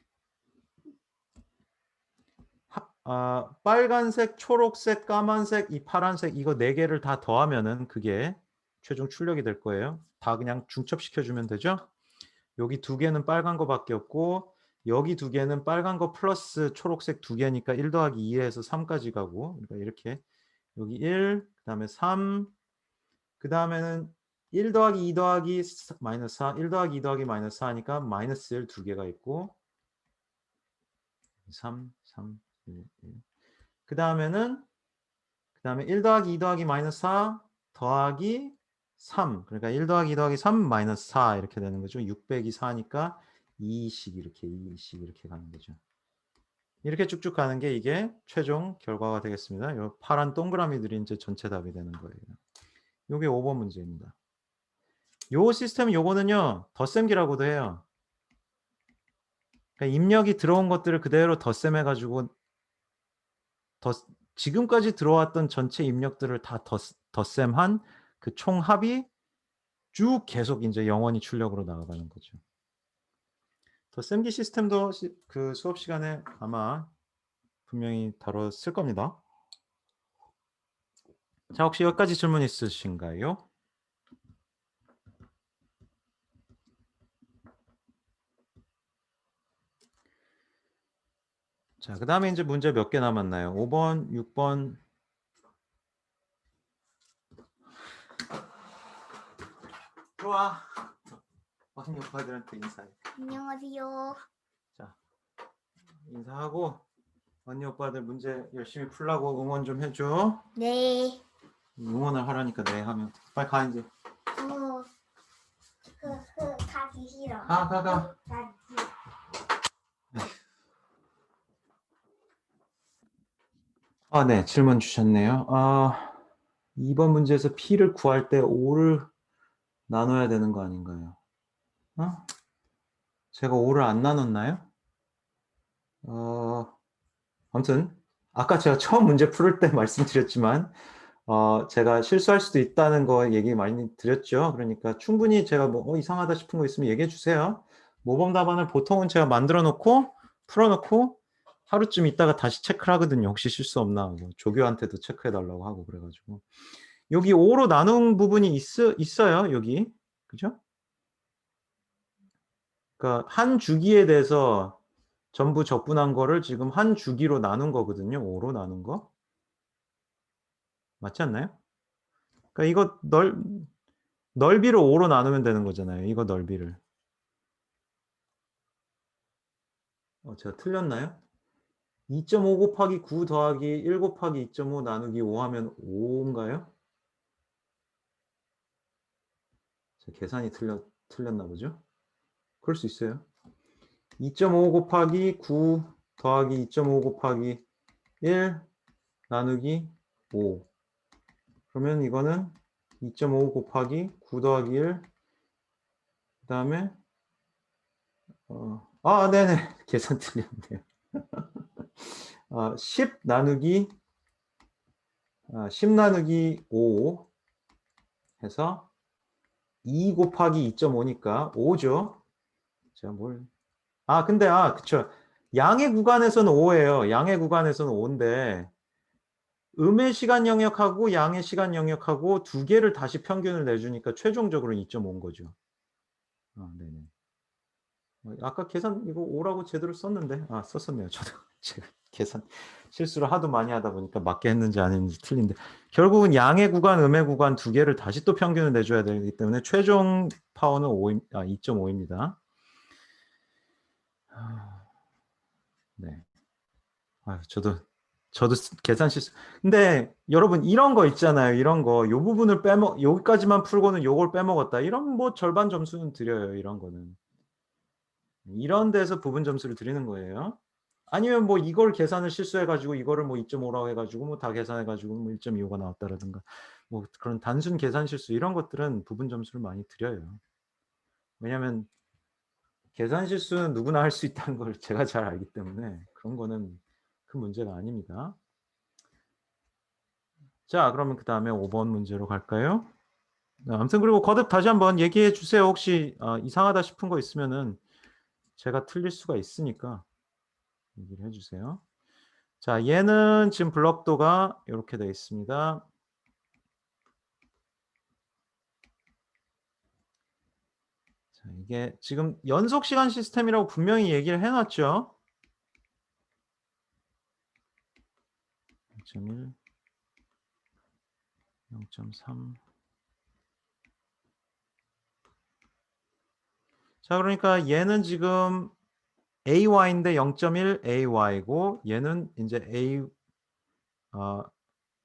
빨간색, 초록색, 까만색, 이 파란색 이거 4개를 다 더하면은 그게 최종 출력이 될 거예요. 다 그냥 중첩시켜 주면 되죠. 여기 2개는 빨간 거밖에 없고 여기 2개는 빨간 거 플러스 초록색 2개니까 1 더하기 2에서 3까지 가고 그러니까 이렇게 여기 1 그다음에 3 그다음에는 1 더하기 2 더하기 마이너스 4 1 더하기 2 더하기 마이너스 4 하니까 마이너스 1 2개가 있고 3, 3, 1, 1. 그 다음에 1 더하기 2 더하기 마이너스 4 더하기 3. 그러니까 1 더하기 2 더하기 3 마이너스 4 이렇게 되는 거죠. 6 빼기 4니까 2씩 이렇게 가는 거죠. 이렇게 쭉쭉 가는 게 이게 최종 결과가 되겠습니다. 이 파란 동그라미들이 이제 전체 답이 되는 거예요. 이게 5번 문제입니다. 요 시스템 요거는요. 덧셈기라고도 해요. 그러니까 입력이 들어온 것들을 그대로 덧셈해 가지고 지금까지 들어왔던 전체 입력들을 다 덧셈한 그 총합이 쭉 계속 이제 영원히 출력으로 나아가는 거죠. 덧셈기 시스템도 그 수업 시간에 아마 분명히 다뤘을 겁니다. 자, 혹시 여기까지 질문 있으신가요? 자, 그 다음에 이제 문제 몇 개 남았나요? 5번, 6번. 좋아. 언니 오빠들한테 인사해. 안녕하세요. 자, 인사하고 언니 오빠들 문제 열심히 풀라고 응원 좀 해줘. 네. 응원을 하라니까 네 하면. 빨리 가 이제. 가기 싫어. 가. 가기. 아, 네. 질문 주셨네요. 2번 문제에서 P를 구할 때 5를 나눠야 되는 거 아닌가요? 제가 5를 안 나눴나요? 아무튼 아까 제가 처음 문제 풀을 때 말씀드렸지만 제가 실수할 수도 있다는 거 얘기 많이 드렸죠. 그러니까 충분히 제가 뭐 이상하다 싶은 거 있으면 얘기해 주세요. 모범 답안을 보통은 제가 만들어 놓고 풀어 놓고 하루쯤 있다가 다시 체크를 하거든요. 혹시 실수 없나 하고 조교한테도 체크해 달라고 하고 그래가지고 여기 5로 나눈 부분이 있어요. 여기 그죠? 그러니까 한 주기에 대해서 전부 적분한 거를 지금 한 주기로 나눈 거거든요. 5로 나눈 거. 맞지 않나요? 그러니까 이거 넓이를 5로 나누면 되는 거잖아요. 이거 넓이를. 제가 틀렸나요? 2.5 곱하기 9 더하기 1 곱하기 2.5 나누기 5 하면 5인가요? 제 계산이 틀렸나 보죠? 그럴 수 있어요. 2.5 곱하기 9 더하기 2.5 곱하기 1 나누기 5. 그러면 이거는 2.5 곱하기 9 더하기 1. 그 다음에, 네네. 계산 틀렸네요. 10 나누기, 10 나누기 5 해서 2 곱하기 2.5니까 5죠. 제가 근데, 그쵸. 양의 구간에서는 5예요. 양의 구간에서는 5인데, 음의 시간 영역하고 양의 시간 영역하고 두 개를 다시 평균을 내주니까 최종적으로 2.5인 거죠. 네네. 아까 계산 이거 5라고 제대로 썼는데, 썼었네요. 저도 제가 계산 실수를 하도 많이 하다 보니까 맞게 했는지 아닌지 틀린데, 결국은 양의 구간, 음의 구간 두 개를 다시 또 평균을 내줘야 되기 때문에 최종 파워는 2.5입니다. 네. 저도 계산 실수. 근데 여러분 이런 거 있잖아요. 이런 거. 요 부분을 여기까지만 풀고는 요걸 빼먹었다. 이런 뭐 절반 점수는 드려요. 이런 거는. 이런 데서 부분 점수를 드리는 거예요. 아니면 뭐 이걸 계산을 실수해 가지고 이거를 뭐 2.5라고 해 가지고 뭐 다 계산해 가지고 뭐 1.25가 나왔다라든가 뭐 그런 단순 계산 실수 이런 것들은 부분 점수를 많이 드려요. 왜냐면 계산 실수는 누구나 할 수 있다는 걸 제가 잘 알기 때문에 그런 거는 큰 문제가 아닙니다. 자, 그러면 그다음에 5번 문제로 갈까요? 아무튼 그리고 거듭 다시 한번 얘기해 주세요. 혹시 이상하다 싶은 거 있으면은 제가 틀릴 수가 있으니까 얘기를 해 주세요. 자, 얘는 지금 블럭도가 이렇게 되어 있습니다. 자, 이게 지금 연속 시간 시스템이라고 분명히 얘기를 해 놨죠. 0.1, 0.3. 자, 그러니까 얘는 지금 AY인데 0.1 AY고 얘는 이제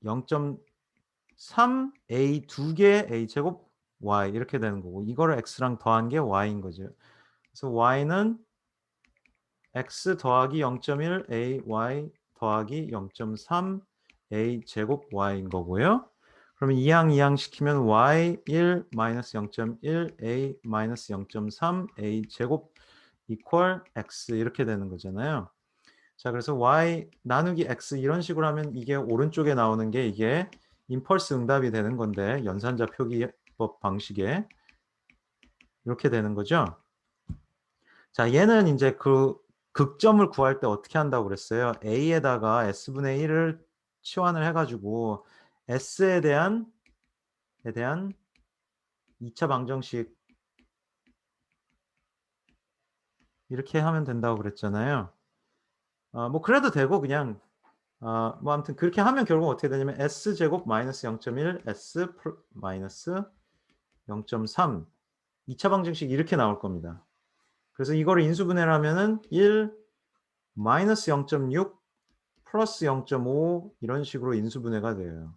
0.3 A 두 개 A 제곱 Y 이렇게 되는 거고 이거를 X랑 더한 게 Y인 거죠. 그래서 Y는 X 더하기 0.1 AY 더하기 0.3 A 제곱 Y인 거고요. 그러면 이항 시키면 Y1 마이너스 0.1 A 마이너스 0.3 A 제곱 이퀄 X 이렇게 되는 거잖아요. 자, 그래서 Y 나누기 X 이런 식으로 하면 이게 오른쪽에 나오는 게 이게 임펄스 응답이 되는 건데 연산자 표기법 방식에 이렇게 되는 거죠. 자, 얘는 이제 그 극점을 구할 때 어떻게 한다고 그랬어요? A에다가 S분의 1을 치환을 해가지고 S에 대한 2차 방정식 이렇게 하면 된다고 그랬잖아요. 뭐 그래도 되고 그냥 뭐 아무튼 그렇게 하면 결국 어떻게 되냐면 S제곱 마이너스 0.1 S 마이너스 0.3 2차 방정식 이렇게 나올 겁니다. 그래서 이거를 인수분해를 하면은 1 마이너스 0.6 플러스 0.5 이런 식으로 인수분해가 돼요.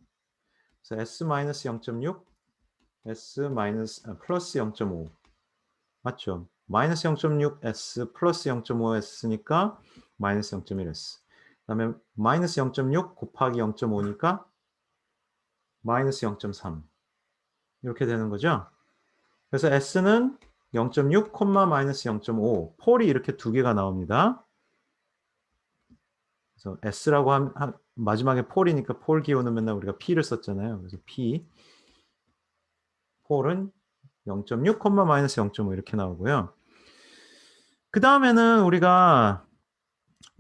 그래서 S 마이너스 0.6 S 마이너스 플러스 0.5 맞죠? 마이너스 0.6 S 플러스 0.5 S니까 마이너스 0.1 S 그다음에 마이너스 0.6 곱하기 0.5니까 마이너스 0.3 이렇게 되는 거죠. 그래서 S는 0.6, 마이너스 0.5 폴이 이렇게 두 개가 나옵니다. 그래서 S라고 마지막에 폴이니까 폴 기호는 맨날 우리가 P를 썼잖아요. 그래서 P 폴은 0.6, 마이너스 0.5 이렇게 나오고요. 그 다음에는 우리가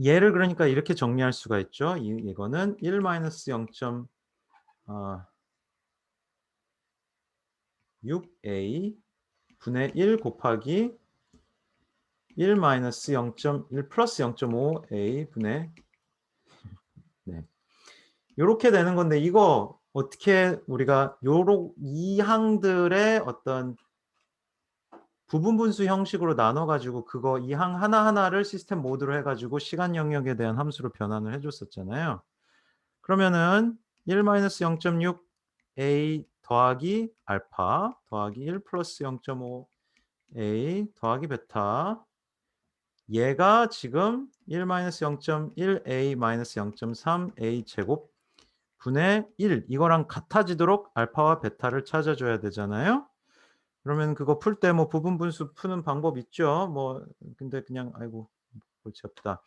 얘를 그러니까 이렇게 정리할 수가 있죠. 이거는 1 마이너스 0.6a 분의 1 곱하기 1 마이너스 0.1 플러스 0.5a 분의 네. 이렇게 되는 건데 이거 어떻게 우리가 이 항들의 어떤 부분 분수 형식으로 나눠 가지고 그거 이 항 하나하나를 시스템 모드로 해 가지고 시간 영역에 대한 함수로 변환을 해 줬었잖아요. 그러면은 1-0.6 a 더하기 알파 더하기 1 플러스 0.5 a 더하기 베타 얘가 지금 1-0.1 a 0.3 a 제곱 분의 1 이거랑 같아지도록 알파와 베타를 찾아줘야 되잖아요. 그러면 그거 풀 때 뭐 부분 분수 푸는 방법 있죠. 뭐 근데 그냥 아이고 골치 아프다.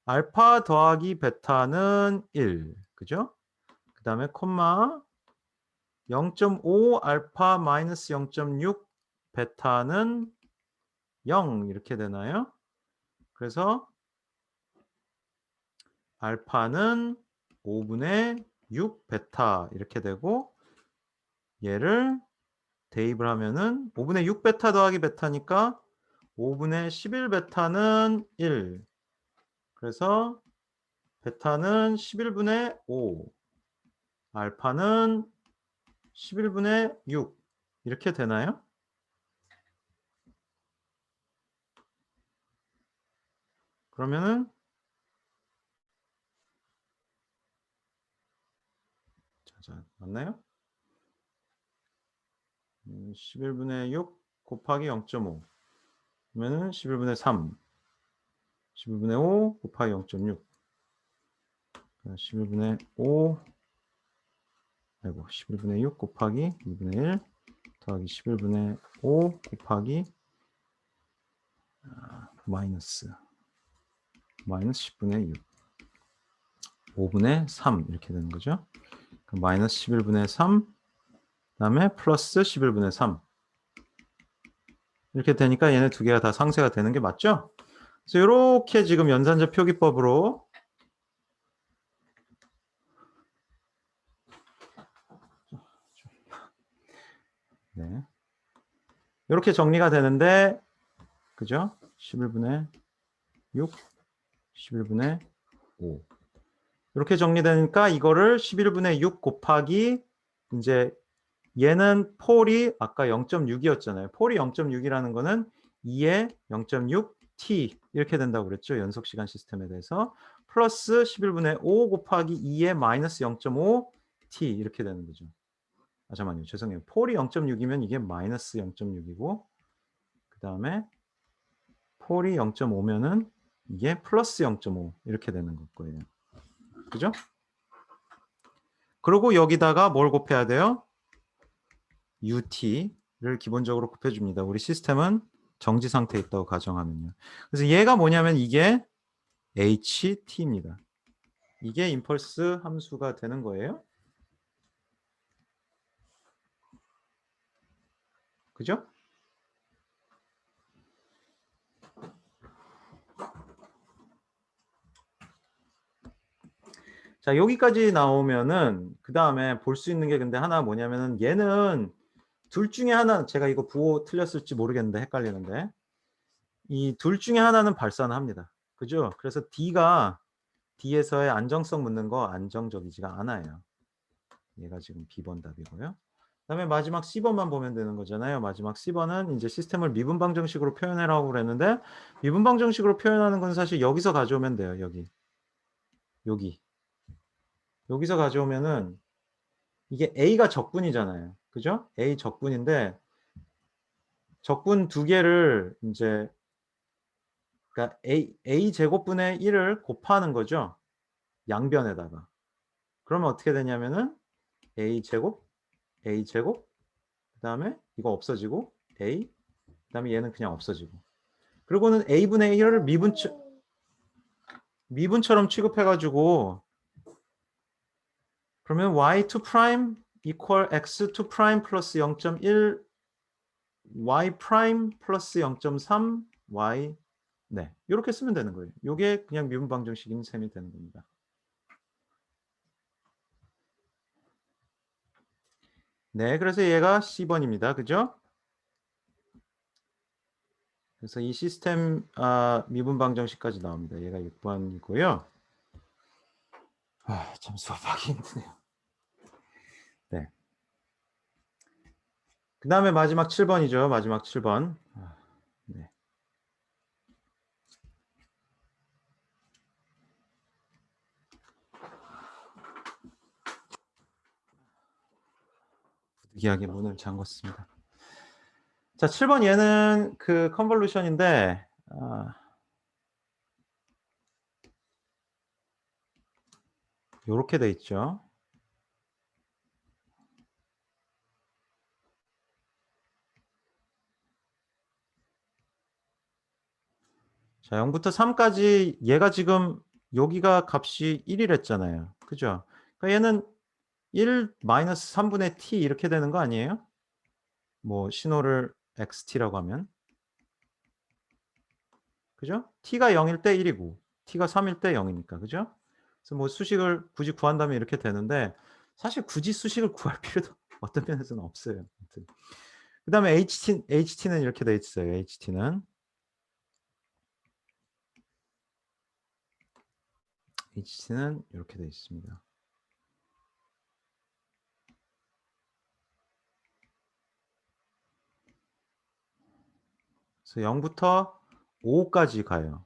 알파 더하기 베타는 1 그죠? 그 다음에 콤마 0.5 알파 마이너스 0.6 베타는 0 이렇게 되나요? 그래서 알파는 5분의 6 베타 이렇게 되고 얘를 대입을 하면은 5분의 6 베타 더하기 베타니까 5분의 11 베타는 1 그래서 베타는 11분의 5 알파는 11분의 6 이렇게 되나요? 그러면은 자, 맞나요? 11분의 6 곱하기 0.5 그러면은 11분의 3 11분의 5 곱하기 0.6 11분의 5 아이고 11분의 6 곱하기 2분의 1 더하기 11분의 5 곱하기 마이너스 10분의 6 5분의 3 이렇게 되는 거죠. 마이너스 11분의 3 그다음에 플러스 11분의 3 이렇게 되니까 얘네 두 개가 다 상쇄가 되는 게 맞죠? 그래서 이렇게 지금 연산자 표기법으로 네. 이렇게 정리가 되는데 그죠? 11분의 6 11분의 5 이렇게 정리되니까 이거를 11분의 6 곱하기 이제 얘는 폴이 아까 0.6이었잖아요. 폴이 0.6이라는 거는 2에 0.6 t 이렇게 된다고 그랬죠. 연속 시간 시스템에 대해서. 플러스 11분의 5 곱하기 2의 마이너스 0.5 t 이렇게 되는 거죠. 아 잠깐만요. 죄송해요. 폴이 0.6이면 이게 마이너스 0.6이고 그다음에 폴이 0.5면은 이게 플러스 0.5 이렇게 되는 거예요. 그죠? 그리고 여기다가 뭘 곱해야 돼요? ut를 기본적으로 곱해줍니다. 우리 시스템은 정지 상태에 있다고 가정하면요. 그래서 얘가 뭐냐면 이게 ht입니다. 이게 임펄스 함수가 되는 거예요. 그죠? 자, 여기까지 나오면은 그 다음에 볼 수 있는 게 근데 하나 뭐냐면은 얘는 둘 중에 하나, 제가 이거 부호 틀렸을지 모르겠는데 헷갈리는데 이 둘 중에 하나는 발산을 합니다. 그죠? 그래서 D에서의 안정성 묻는 거 안정적이지가 않아요. 얘가 지금 B번 답이고요. 그다음에 마지막 C번만 보면 되는 거잖아요. 마지막 C번은 이제 시스템을 미분방 정식으로 표현해라고 그랬는데 미분방 정식으로 표현하는 건 사실 여기서 가져오면 돼요. 여기서 가져오면은 이게 A가 적분이잖아요. 그죠? A 적분인데 적분 두 개를 이제 그러니까 A 제곱분의 1을 곱하는 거죠. 양변에다가. 그러면 어떻게 되냐면은 A 제곱 그다음에 이거 없어지고 A 그다음에 얘는 그냥 없어지고. 그리고는 A분의 1을 미분처럼 취급해 가지고 그러면 y2 프라임 equal x2 프라임 플러스 0.1 y 프라임 플러스 0.3 y 네. 이렇게 쓰면 되는 거예요. 이게 그냥 미분 방정식인 셈이 되는 겁니다. 네, 그래서 얘가 C번입니다. 그죠? 그래서 이 시스템 미분 방정식까지 나옵니다. 얘가 6번이고요. 참 수업하기 힘드네요. 네. 그 다음에 마지막 7번이죠. 마지막 7번. 네. 부득이하게 문을 잠궜습니다. 자, 7번 얘는 그 컨볼루션인데 요렇게 돼 있죠. 자, 0부터 3까지 얘가 지금 여기가 값이 1이랬잖아요. 그죠? 그러니까 얘는 1 마이너스 3분의 t 이렇게 되는 거 아니에요? 뭐 신호를 xt라고 하면. 그죠? t가 0일 때 1이고 t가 3일 때 0이니까. 그죠? 그래서 뭐 수식을 굳이 구한다면 이렇게 되는데 사실 굳이 수식을 구할 필요도 어떤 면에서는 없어요. 아무튼. 그다음에 HT는 이렇게 돼 있어요. HT는 이렇게 돼 있습니다. 그래서 0부터 5까지 가요.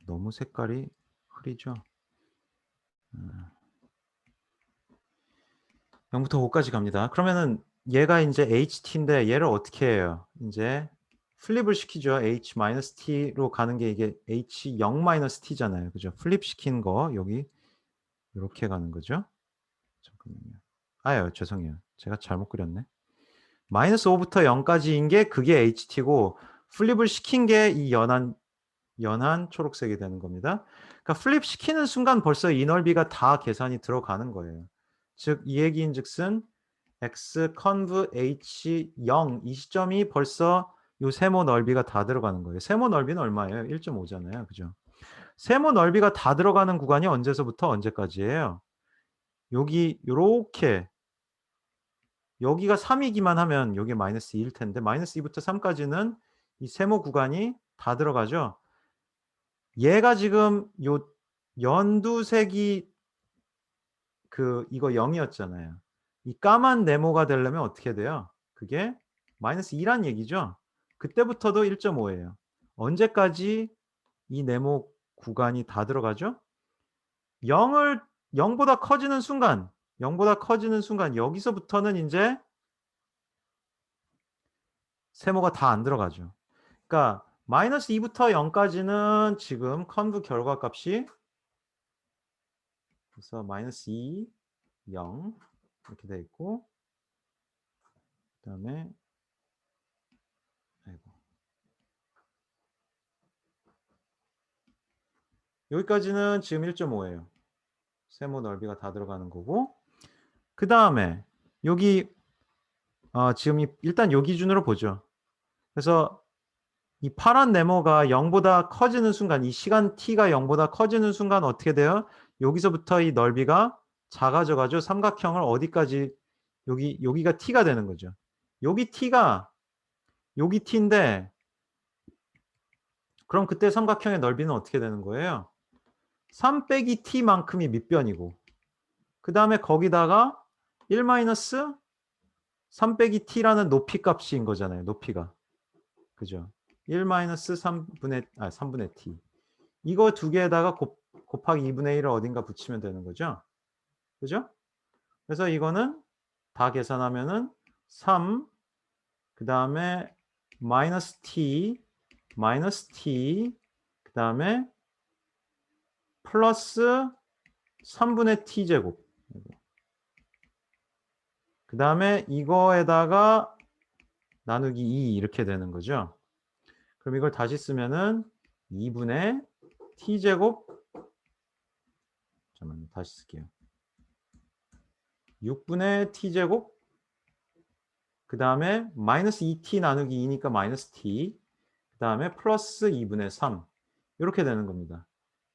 너무 색깔이 흐리죠? 0부터 5까지 갑니다. 그러면은 얘가 이제 HT인데 얘를 어떻게 해요? 이제 플립을 시키죠. H-T로 가는 게 이게 H0-T잖아요. 그죠? 플립 시킨 거 여기 이렇게 가는 거죠. 잠깐만요. 죄송해요. 제가 잘못 그렸네. 마이너스 5부터 0까지인 게 그게 HT고 플립을 시킨 게 이 연한 초록색이 되는 겁니다. 그러니까 플립 시키는 순간 벌써 이 넓이가 다 계산이 들어가는 거예요. 즉 이 얘기인즉슨 x 컨브 h0 이 시점이 벌써 요 세모 넓이가 다 들어가는 거예요. 세모 넓이는 얼마예요? 1.5잖아요. 그죠? 세모 넓이가 다 들어가는 구간이 언제서부터 언제까지예요? 여기 요렇게 여기가 3이기만 하면 여기 마이너스 2일 텐데 마이너스 2부터 3까지는 이 세모 구간이 다 들어가죠. 얘가 지금 요 연두색이 이거 0이었잖아요. 이 까만 네모가 되려면 어떻게 돼요? 그게 마이너스 2란 얘기죠. 그때부터도 1.5예요. 언제까지 이 네모 구간이 다 들어가죠? 0보다 커지는 순간, 0보다 커지는 순간 여기서부터는 이제 세모가 다 안 들어가죠. 그러니까 마이너스 2부터 0까지는 지금 컨브 결과값이 그래서 마이너스 2, 0 이렇게 돼 있고 그다음에 아이고. 여기까지는 지금 1.5예요. 세모 넓이가 다 들어가는 거고 그다음에 여기 지금 일단 요 기준으로 보죠. 그래서 이 파란 네모가 0보다 커지는 순간 이 시간 t가 0보다 커지는 순간 어떻게 돼요? 여기서부터 이 넓이가 작아져 가지고 삼각형을 어디까지 여기가 t가 되는 거죠. 여기 t가 여기 t인데 그럼 그때 삼각형의 넓이는 어떻게 되는 거예요? 3 빼기 t만큼이 밑변이고 그다음에 거기다가 1 마이너스 3 빼기 t라는 높이 값인 거잖아요. 높이가. 그죠? 1 마이너스 3분의 t. 이거 두 개에다가 곱하기 2분의 1을 어딘가 붙이면 되는 거죠. 그죠? 그래서 이거는 다 계산하면은 3 그다음에 마이너스 t 그다음에 플러스 3분의 t 제곱. 그다음에 이거에다가 나누기 2 이렇게 되는 거죠. 그럼 이걸 다시 쓰면은 2분의 t제곱 잠깐만요. 다시 쓸게요. 6분의 t제곱 그다음에 마이너스 2t 나누기 2니까 마이너스 t 그다음에 플러스 2분의 3 이렇게 되는 겁니다.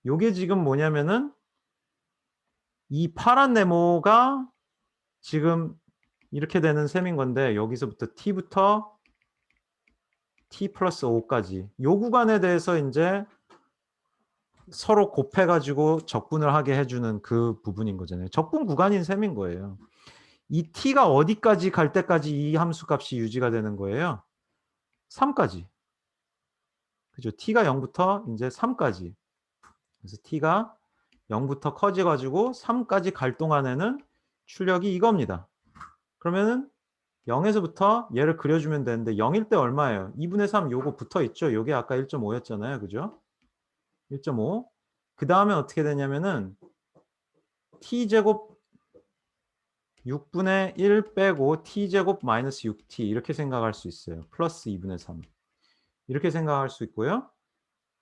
요게 지금 뭐냐면은 이 파란 네모가 지금 이렇게 되는 셈인 건데 여기서부터 t부터 t 플러스 5까지 요 구간에 대해서 이제 서로 곱해 가지고 적분을 하게 해 주는 그 부분인 거잖아요. 적분 구간인 셈인 거예요. 이 t가 어디까지 갈 때까지 이 함수 값이 유지가 되는 거예요? 3까지. 그죠? t가 0부터 이제 3까지. 그래서 t가 0부터 커져 가지고 3까지 갈 동안에는 출력이 이겁니다. 그러면은 0에서부터 얘를 그려주면 되는데 0일 때 얼마예요? 2분의 3 요거 붙어 있죠? 요게 아까 1.5였잖아요. 그죠? 1.5. 그 다음에 어떻게 되냐면은 t제곱 6분의 1 빼고 t제곱 마이너스 6t 이렇게 생각할 수 있어요. 플러스 2분의 3 이렇게 생각할 수 있고요.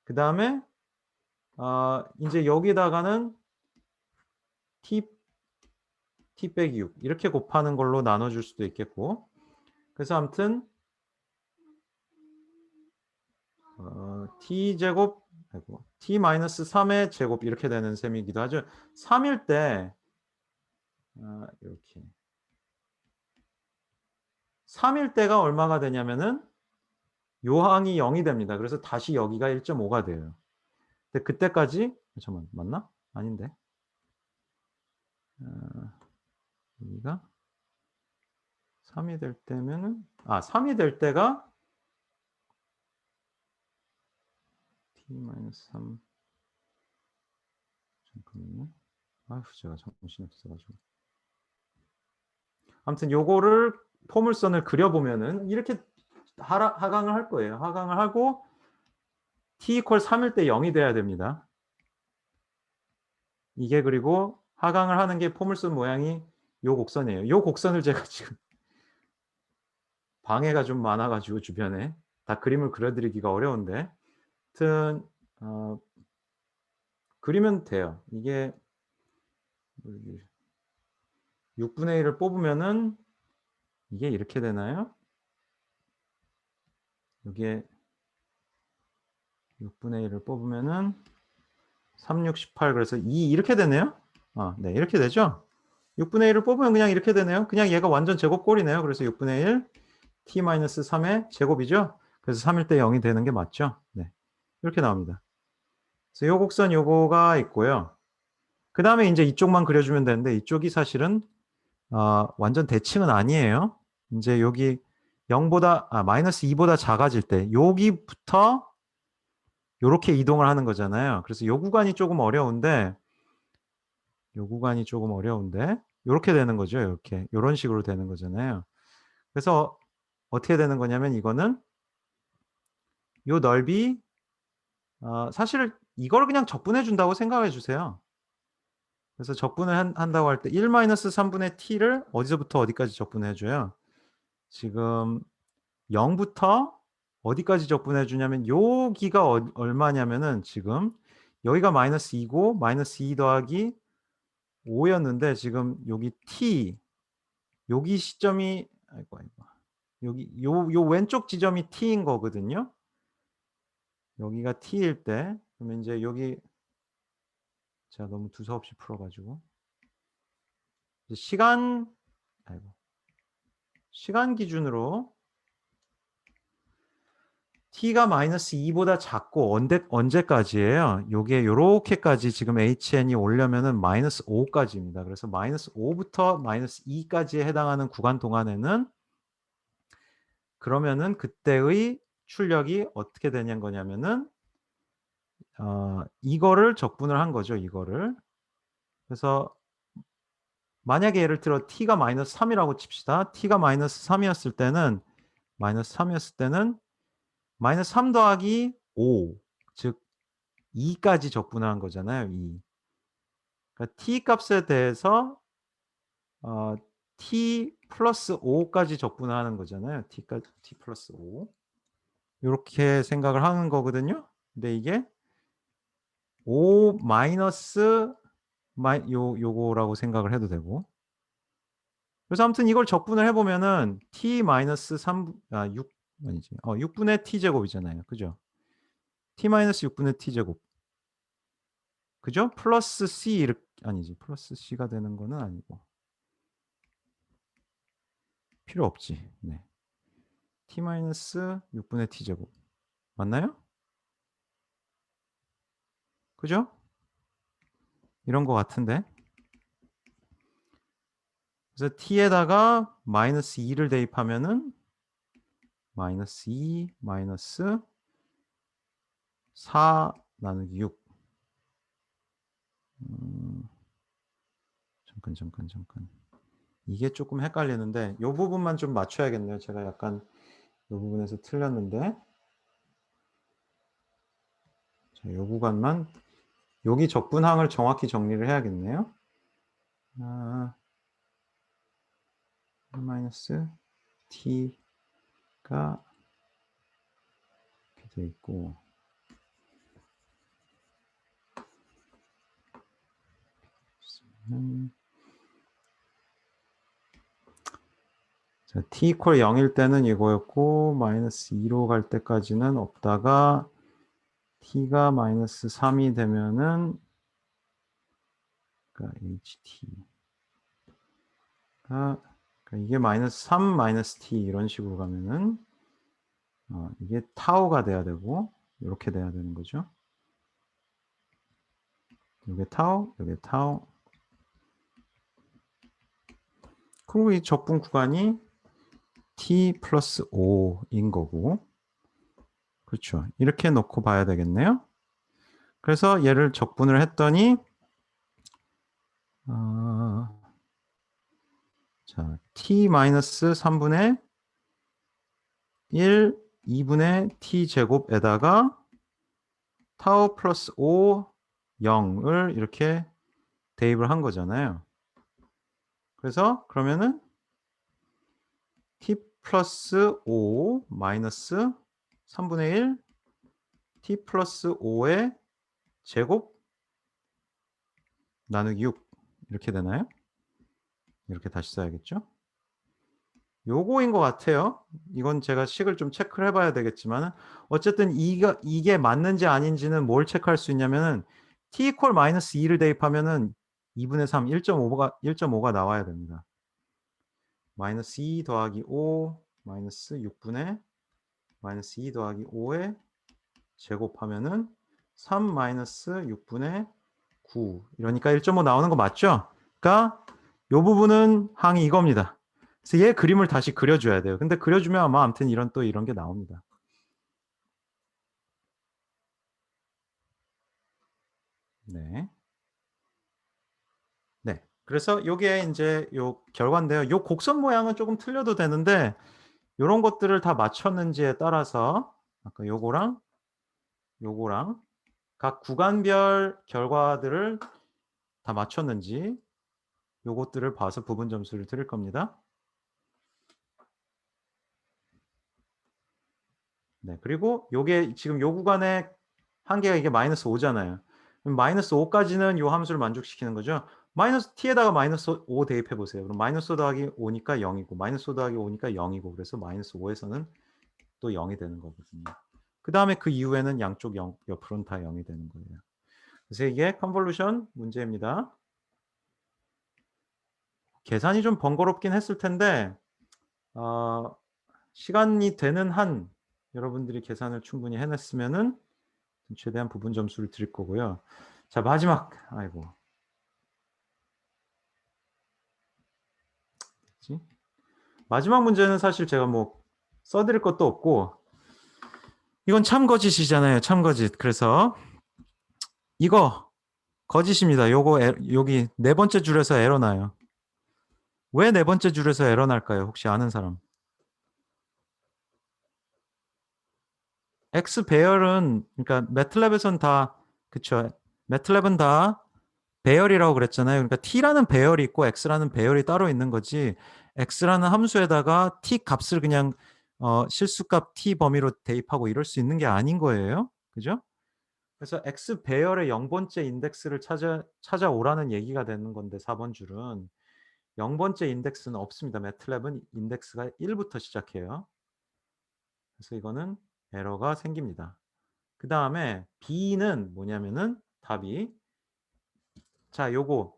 그 다음에 이제 여기다가는 t 빼기 6 이렇게 곱하는 걸로 나눠줄 수도 있겠고 그래서 아무튼 t제곱 t 마이너스 3의 제곱 이렇게 되는 셈이기도 하죠. 3일 때 이렇게 3일 때가 얼마가 되냐면은 요 항이 0이 됩니다. 그래서 다시 여기가 1.5가 돼요. 근데 그때까지 잠깐만 맞나? 아닌데. 여기가 3이 될 때면은 3이 될 때가 t-3 잠깐만요. 제가 정신이 없어 가지고. 아무튼 요거를 포물선을 그려 보면은 이렇게 하강을 할 거예요. 하강을 하고 t 이퀄 3일 때 0이 돼야 됩니다. 이게 그리고 하강을 하는 게 포물선 모양이 요 곡선이에요. 요 곡선을 제가 지금 방해가 좀 많아 가지고 주변에 다 그림을 그려 드리기가 어려운데 하여튼 그리면 돼요. 이게 6분의 1을 뽑으면은 이게 이렇게 되나요? 여기에 6분의 1을 뽑으면은 3, 6, 18 그래서 2 이렇게 되네요. 네, 이렇게 되죠. 6분의 1을 뽑으면 그냥 이렇게 되네요. 그냥 얘가 완전 제곱꼴이네요. 그래서 6분의 1 t-3의 제곱이죠. 그래서 3일 때 0이 되는 게 맞죠. 네, 이렇게 나옵니다. 그래서 요 곡선 요거가 있고요. 그 다음에 이제 이쪽만 그려주면 되는데 이쪽이 사실은 완전 대칭은 아니에요. 이제 여기 0보다 마이너스 2보다 작아질 때 여기부터 요렇게 이동을 하는 거잖아요. 그래서 요 구간이 조금 어려운데 요렇게 되는 거죠. 이렇게. 요런 식으로 되는 거잖아요. 그래서 어떻게 되는 거냐면 이거는 요 넓이 사실 이거를 그냥 적분해 준다고 생각해 주세요. 그래서 적분을 한다고 할 때 1-3분의 t를 어디서부터 어디까지 적분해 줘요? 지금 0부터 어디까지 적분해 주냐면 여기가 얼마냐면은 지금 여기가 -2고 -2 더하기 5였는데 지금 여기 t 여기 시점이 아이고 여기 요 왼쪽 지점이 t인 거거든요. 여기가 t일 때 그러면 인제 여기 제가 너무 두서없이 풀어 가지고 이제 시간 기준으로 t가 -2보다 작고 언제까지예요? 요게 요렇게까지 지금 HN이 오려면은 -5까지입니다. 그래서 -5부터 -2까지에 해당하는 구간 동안에는 그러면은 그때의 출력이 어떻게 되는 거냐면은 이거를 적분을 한 거죠, 이거를. 그래서 만약에 예를 들어 t가 -3이라고 칩시다. t가 -3이었을 때는 -3 더하기 5 즉 2까지 적분을 한 거잖아요, 2. 그러니까 t 값에 대해서 어 t 플러스 5까지 적분을 하는 거잖아요. t 플러스 5. 요렇게 생각을 하는 거거든요. 근데 이게 5 마이너스 요거라고 생각을 해도 되고. 그래서 아무튼 이걸 적분을 해 보면은 t 마이너스 6 아니지. 6분의 t 제곱이잖아요. 그죠? t 마이너스 6분의 t 제곱. 그죠? 플러스 c 아니지. 플러스 c가 되는 거는 아니고. 필요 없지. 네. t 마이너스 6분의 t 제곱. 맞나요? 그죠? 이런 거 같은데. 그래서 t에다가 -2를 대입하면은 -2 마이너스 4 나누기 6. 잠깐. 이게 조금 헷갈리는데 요 부분만 좀 맞춰야겠네요. 제가 약간 요 부분에서 틀렸는데. 자, 요 구간만 여기 적분항을 정확히 정리를 해야겠네요. 마이너스 t가 이렇게 돼 있고 자, t 이퀄 0일 때는 이거였고 -2로 갈 때까지는 없다가 t가 -3이 되면은 그러니까 ht가 그러니까 이게 -3 -t 이런 식으로 가면은 이게 타우가 돼야 되고 이렇게 돼야 되는 거죠. 요게 타우, 요게 타우. 그리고 이 적분 구간이 t 플러스 5인 거고. 그렇죠. 이렇게 놓고 봐야 되겠네요. 그래서 얘를 적분을 했더니 자, t 마이너스 3분의 1 2분의 t 제곱에다가 타우 플러스 5 0을 이렇게 대입을 한 거잖아요. 그래서 그러면은 t 플러스 5 마이너스 3분의 1 t 플러스 5의 제곱 나누기 6 이렇게 되나요? 이렇게 다시 써야겠죠? 요거인 것 같아요. 이건 제가 식을 좀 체크를 해봐야 되겠지만은 어쨌든 이게 맞는지 아닌지는 뭘 체크할 수 있냐면은 t 이퀄 -2를 대입하면은 2분의 3, 1.5가 나와야 됩니다. -2 더하기 5 마이너스 6분의 -2 더하기 5에 제곱하면은 3 마이너스 6분의 9 이러니까 1.5 나오는 거 맞죠? 그러니까 요 부분은 항이 이겁니다. 그래서 얘 그림을 다시 그려줘야 돼요. 근데 그려주면 아마 아무튼 이런 게 나옵니다. 네. 네. 그래서 요게 인제 요 결과인데요. 요 곡선 모양은 쪼금 틀려도 되는데 요런 것들을 다 맞췄는지에 따라서 아까 요거랑 요거랑 각 구간별 결과들을 다 맞췄는지 요것들을 봐서 부분 점수를 드릴 겁니다. 네. 그리고 요게 지금 요 구간의 한계가 이게 -5 잖아요. 그럼 -5 까지는 요 함수를 만족시키는 거죠. 마이너스 t에다가 -5 대입해 보세요. 그럼 -5 더하기 5 니까 0 이고 -5 더하기 5 니까 0 이고 그래서 -5 에서는 또 0이 되는 거거든요. 그다음에 그 이후에는 양쪽 0 옆으로는 다 0이 되는 거예요. 그래서 이게 컨볼루션 문제입니다. 계산이 좀 번거롭긴 했을 텐데 어 시간이 되는 한 여러분들이 계산을 충분히 해냈으면은 최대한 부분 점수를 드릴 거고요. 자 마지막 아이고 뭐지? 마지막 문제는 사실 제가 뭐 써 드릴 것도 없고 이건 참거짓이잖아요, 참거짓. 그래서 이거 거짓입니다. 요거 여기 네 번째 줄에서 에러 나요. 왜 네 번째 줄에서 에러 날까요? 혹시 아는 사람? X 배열은 그러니까 매틀랩에선 다 그쵸. 매틀랩은 다 배열이라고 그랬잖아요. 그러니까 t라는 배열이 있고 x라는 배열이 따로 있는 거지 x라는 함수에다가 t 값을 그냥 실수값 t 범위로 대입하고 이럴 수 있는 게 아닌 거예요. 그죠? 그래서 x 배열의 0 번째 인덱스를 찾아오라는 얘기가 되는 건데 4번 줄은 0 번째 인덱스는 없습니다. 매틀랩은 인덱스가 1 부터 시작해요. 그래서 이거는 에러가 생깁니다. 그다음에 B는 뭐냐면은 답이 자 요거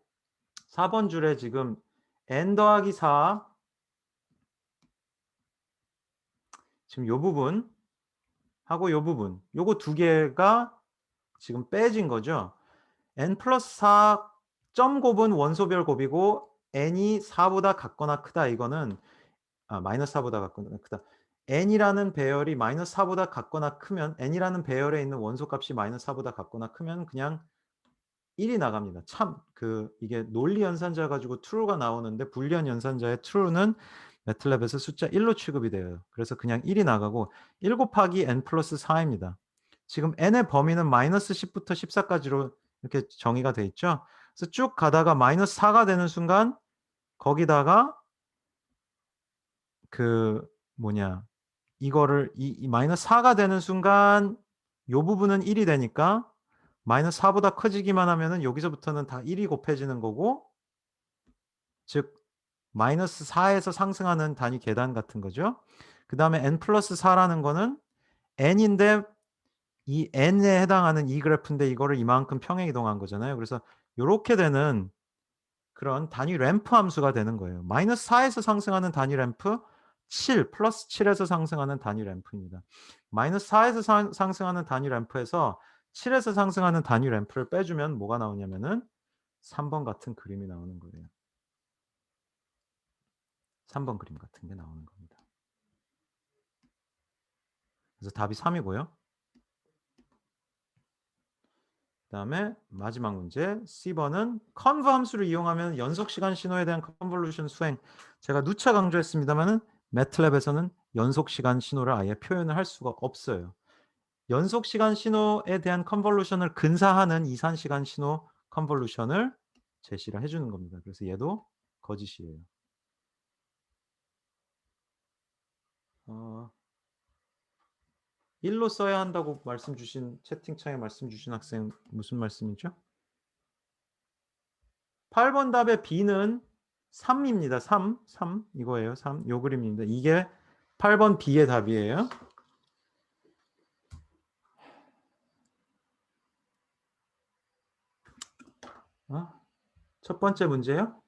4번 줄에 지금 n 더하기 4 지금 요 부분 하고 요 부분 요거 두 개가 지금 빼진 거죠. n 플러스 4 점 곱은 원소별 곱이고 n이 4 보다 같거나 크다 이거는 마이너스 4 보다 같거나 크다. n이라는 배열이 마이너스 4 보다 같거나 크면 n이라는 배열에 있는 원소값이 마이너스 4 보다 같거나 크면 그냥 1이 나갑니다. 참 이게 논리 연산자 가지고 true가 나오는데 불리한 연산자의 true는 매틀랩에서 숫자 1로 취급이 돼요. 그래서 그냥 1이 나가고 1 곱하기 n 플러스 4 입니다. 지금 n의 범위는 -10 부터 14 까지로 이렇게 정의가 돼 있죠. 그래서 쭉 가다가 -4가 되는 순간 거기다가 그 뭐냐 이거를 이 -4가 되는 순간 요 부분은 1이 되니까 -4 보다 커지기만 하면은 여기서부터는 다 1이 곱해지는 거고 즉 -4에서 상승하는 단위 계단 같은 거죠. 그다음에 n+4 라는 거는 n인데 이 n에 해당하는 이 그래프인데 이거를 이만큼 평행 이동한 거잖아요. 그래서 요렇게 되는 그런 단위 램프 함수가 되는 거예요. -4에서 상승하는 단위 램프 7 +7에서 상승하는 단위 램프입니다. -4에서 상승하는 단위 램프에서 7에서 상승하는 단위 램프를 빼주면 뭐가 나오냐면은 3번 같은 그림이 나오는 거예요. 3번 그림 같은 게 나오는 겁니다. 그래서 답이 3 이고요. 그다음에 마지막 문제 C번은 컨브 함수를 이용하면 연속 시간 신호에 대한 컨볼루션 수행. 제가 누차 강조했습니다마는 매틀랩에서는 연속 시간 신호를 아예 표현을 할 수가 없어요. 연속 시간 신호에 대한 컨볼루션을 근사하는 이산 시간 신호 컨볼루션을 제시를 해 주는 겁니다. 그래서 얘도 거짓이에요. 어 1로 써야 한다고 말씀 주신 채팅창에 말씀 주신 학생 무슨 말씀이죠? 8번 답의 B는 3 입니다. 3 이거예요. 3 요 그림입니다. 이게 8번 B의 답이에요. 어? 첫 번째 문제요.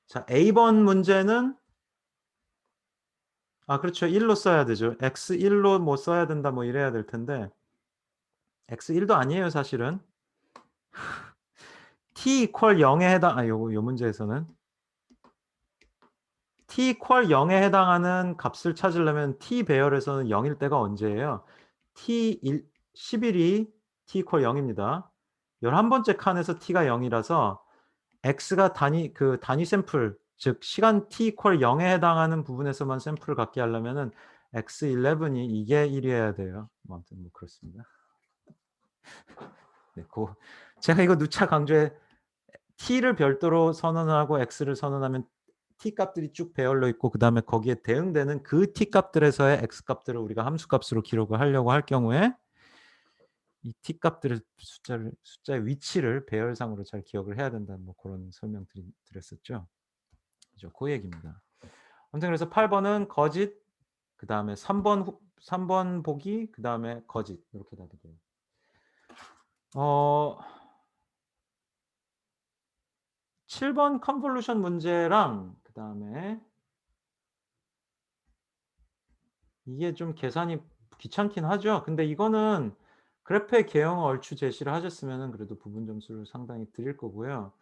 자 A번 문제는 그렇죠. 1로 써야 되죠. x 1로 뭐 써야 된다 뭐 이래야 될 텐데 x 1도 아니에요 사실은. t equal 0에 해당 요 문제에서는 t equal 0에 해당하는 값을 찾으려면 t 배열에서는 0일 때가 언제예요? t 1 11이 t equal 0입니다. 11번째 칸에서 t가 0이라서 x가 단위 샘플, 즉 시간 t equal 0에 해당하는 부분에서만 샘플을 갖게 하려면은 x11이 이게 1이어야 돼요. 뭐 아무튼 뭐 그렇습니다. 네, 제가 이거 누차 강조해 t를 별도로 선언하고 x를 선언하면 t 값들이 쭉 배열로 있고 그다음에 거기에 대응되는 그 t 값들에서의 x 값들을 우리가 함수 값으로 기록을 하려고 할 경우에 이 t 값들의 숫자의 위치를 배열상으로 잘 기억을 해야 된다는 뭐 그런 설명 드렸었죠. 그죠? 그 얘기입니다. 아무튼 그래서 8번은 거짓, 그다음에 3번 보기, 그다음에 거짓 이렇게 답이 돼요. 7번 컨볼루션 문제랑 그다음에 이게 좀 계산이 귀찮긴 하죠. 근데 이거는 그래프의 개형 얼추 제시를 하셨으면은 그래도 부분 점수를 상당히 드릴 거고요.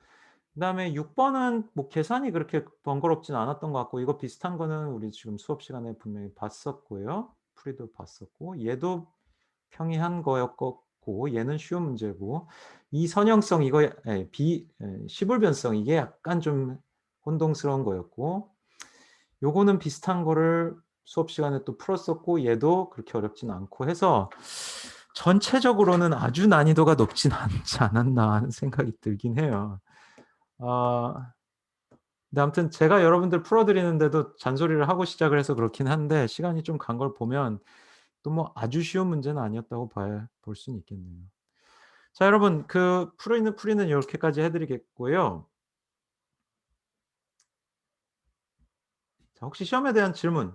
그다음에 6번은 뭐 계산이 그렇게 번거롭진 않았던 것 같고 이거 비슷한 거는 우리 지금 수업 시간에 분명히 봤었고요. 풀이도 봤었고 얘도 평이한 거였고 얘는 쉬운 문제고 이 선형성 이거 시불변성 이게 약간 좀 혼동스러운 거였고 요거는 비슷한 거를 수업 시간에 또 풀었었고 얘도 그렇게 어렵진 않고 해서 전체적으로는 아주 난이도가 높진 않지 않았나 하는 생각이 들긴 해요. 근데 아무튼 제가 여러분들 풀어 드리는데도 잔소리를 하고 시작을 해서 그렇긴 한데 시간이 좀 간 걸 보면 또 뭐 아주 쉬운 문제는 아니었다고 볼 수는 있겠네요. 자 여러분 그 풀이는 요렇게까지 해 드리겠고요. 자 혹시 시험에 대한 질문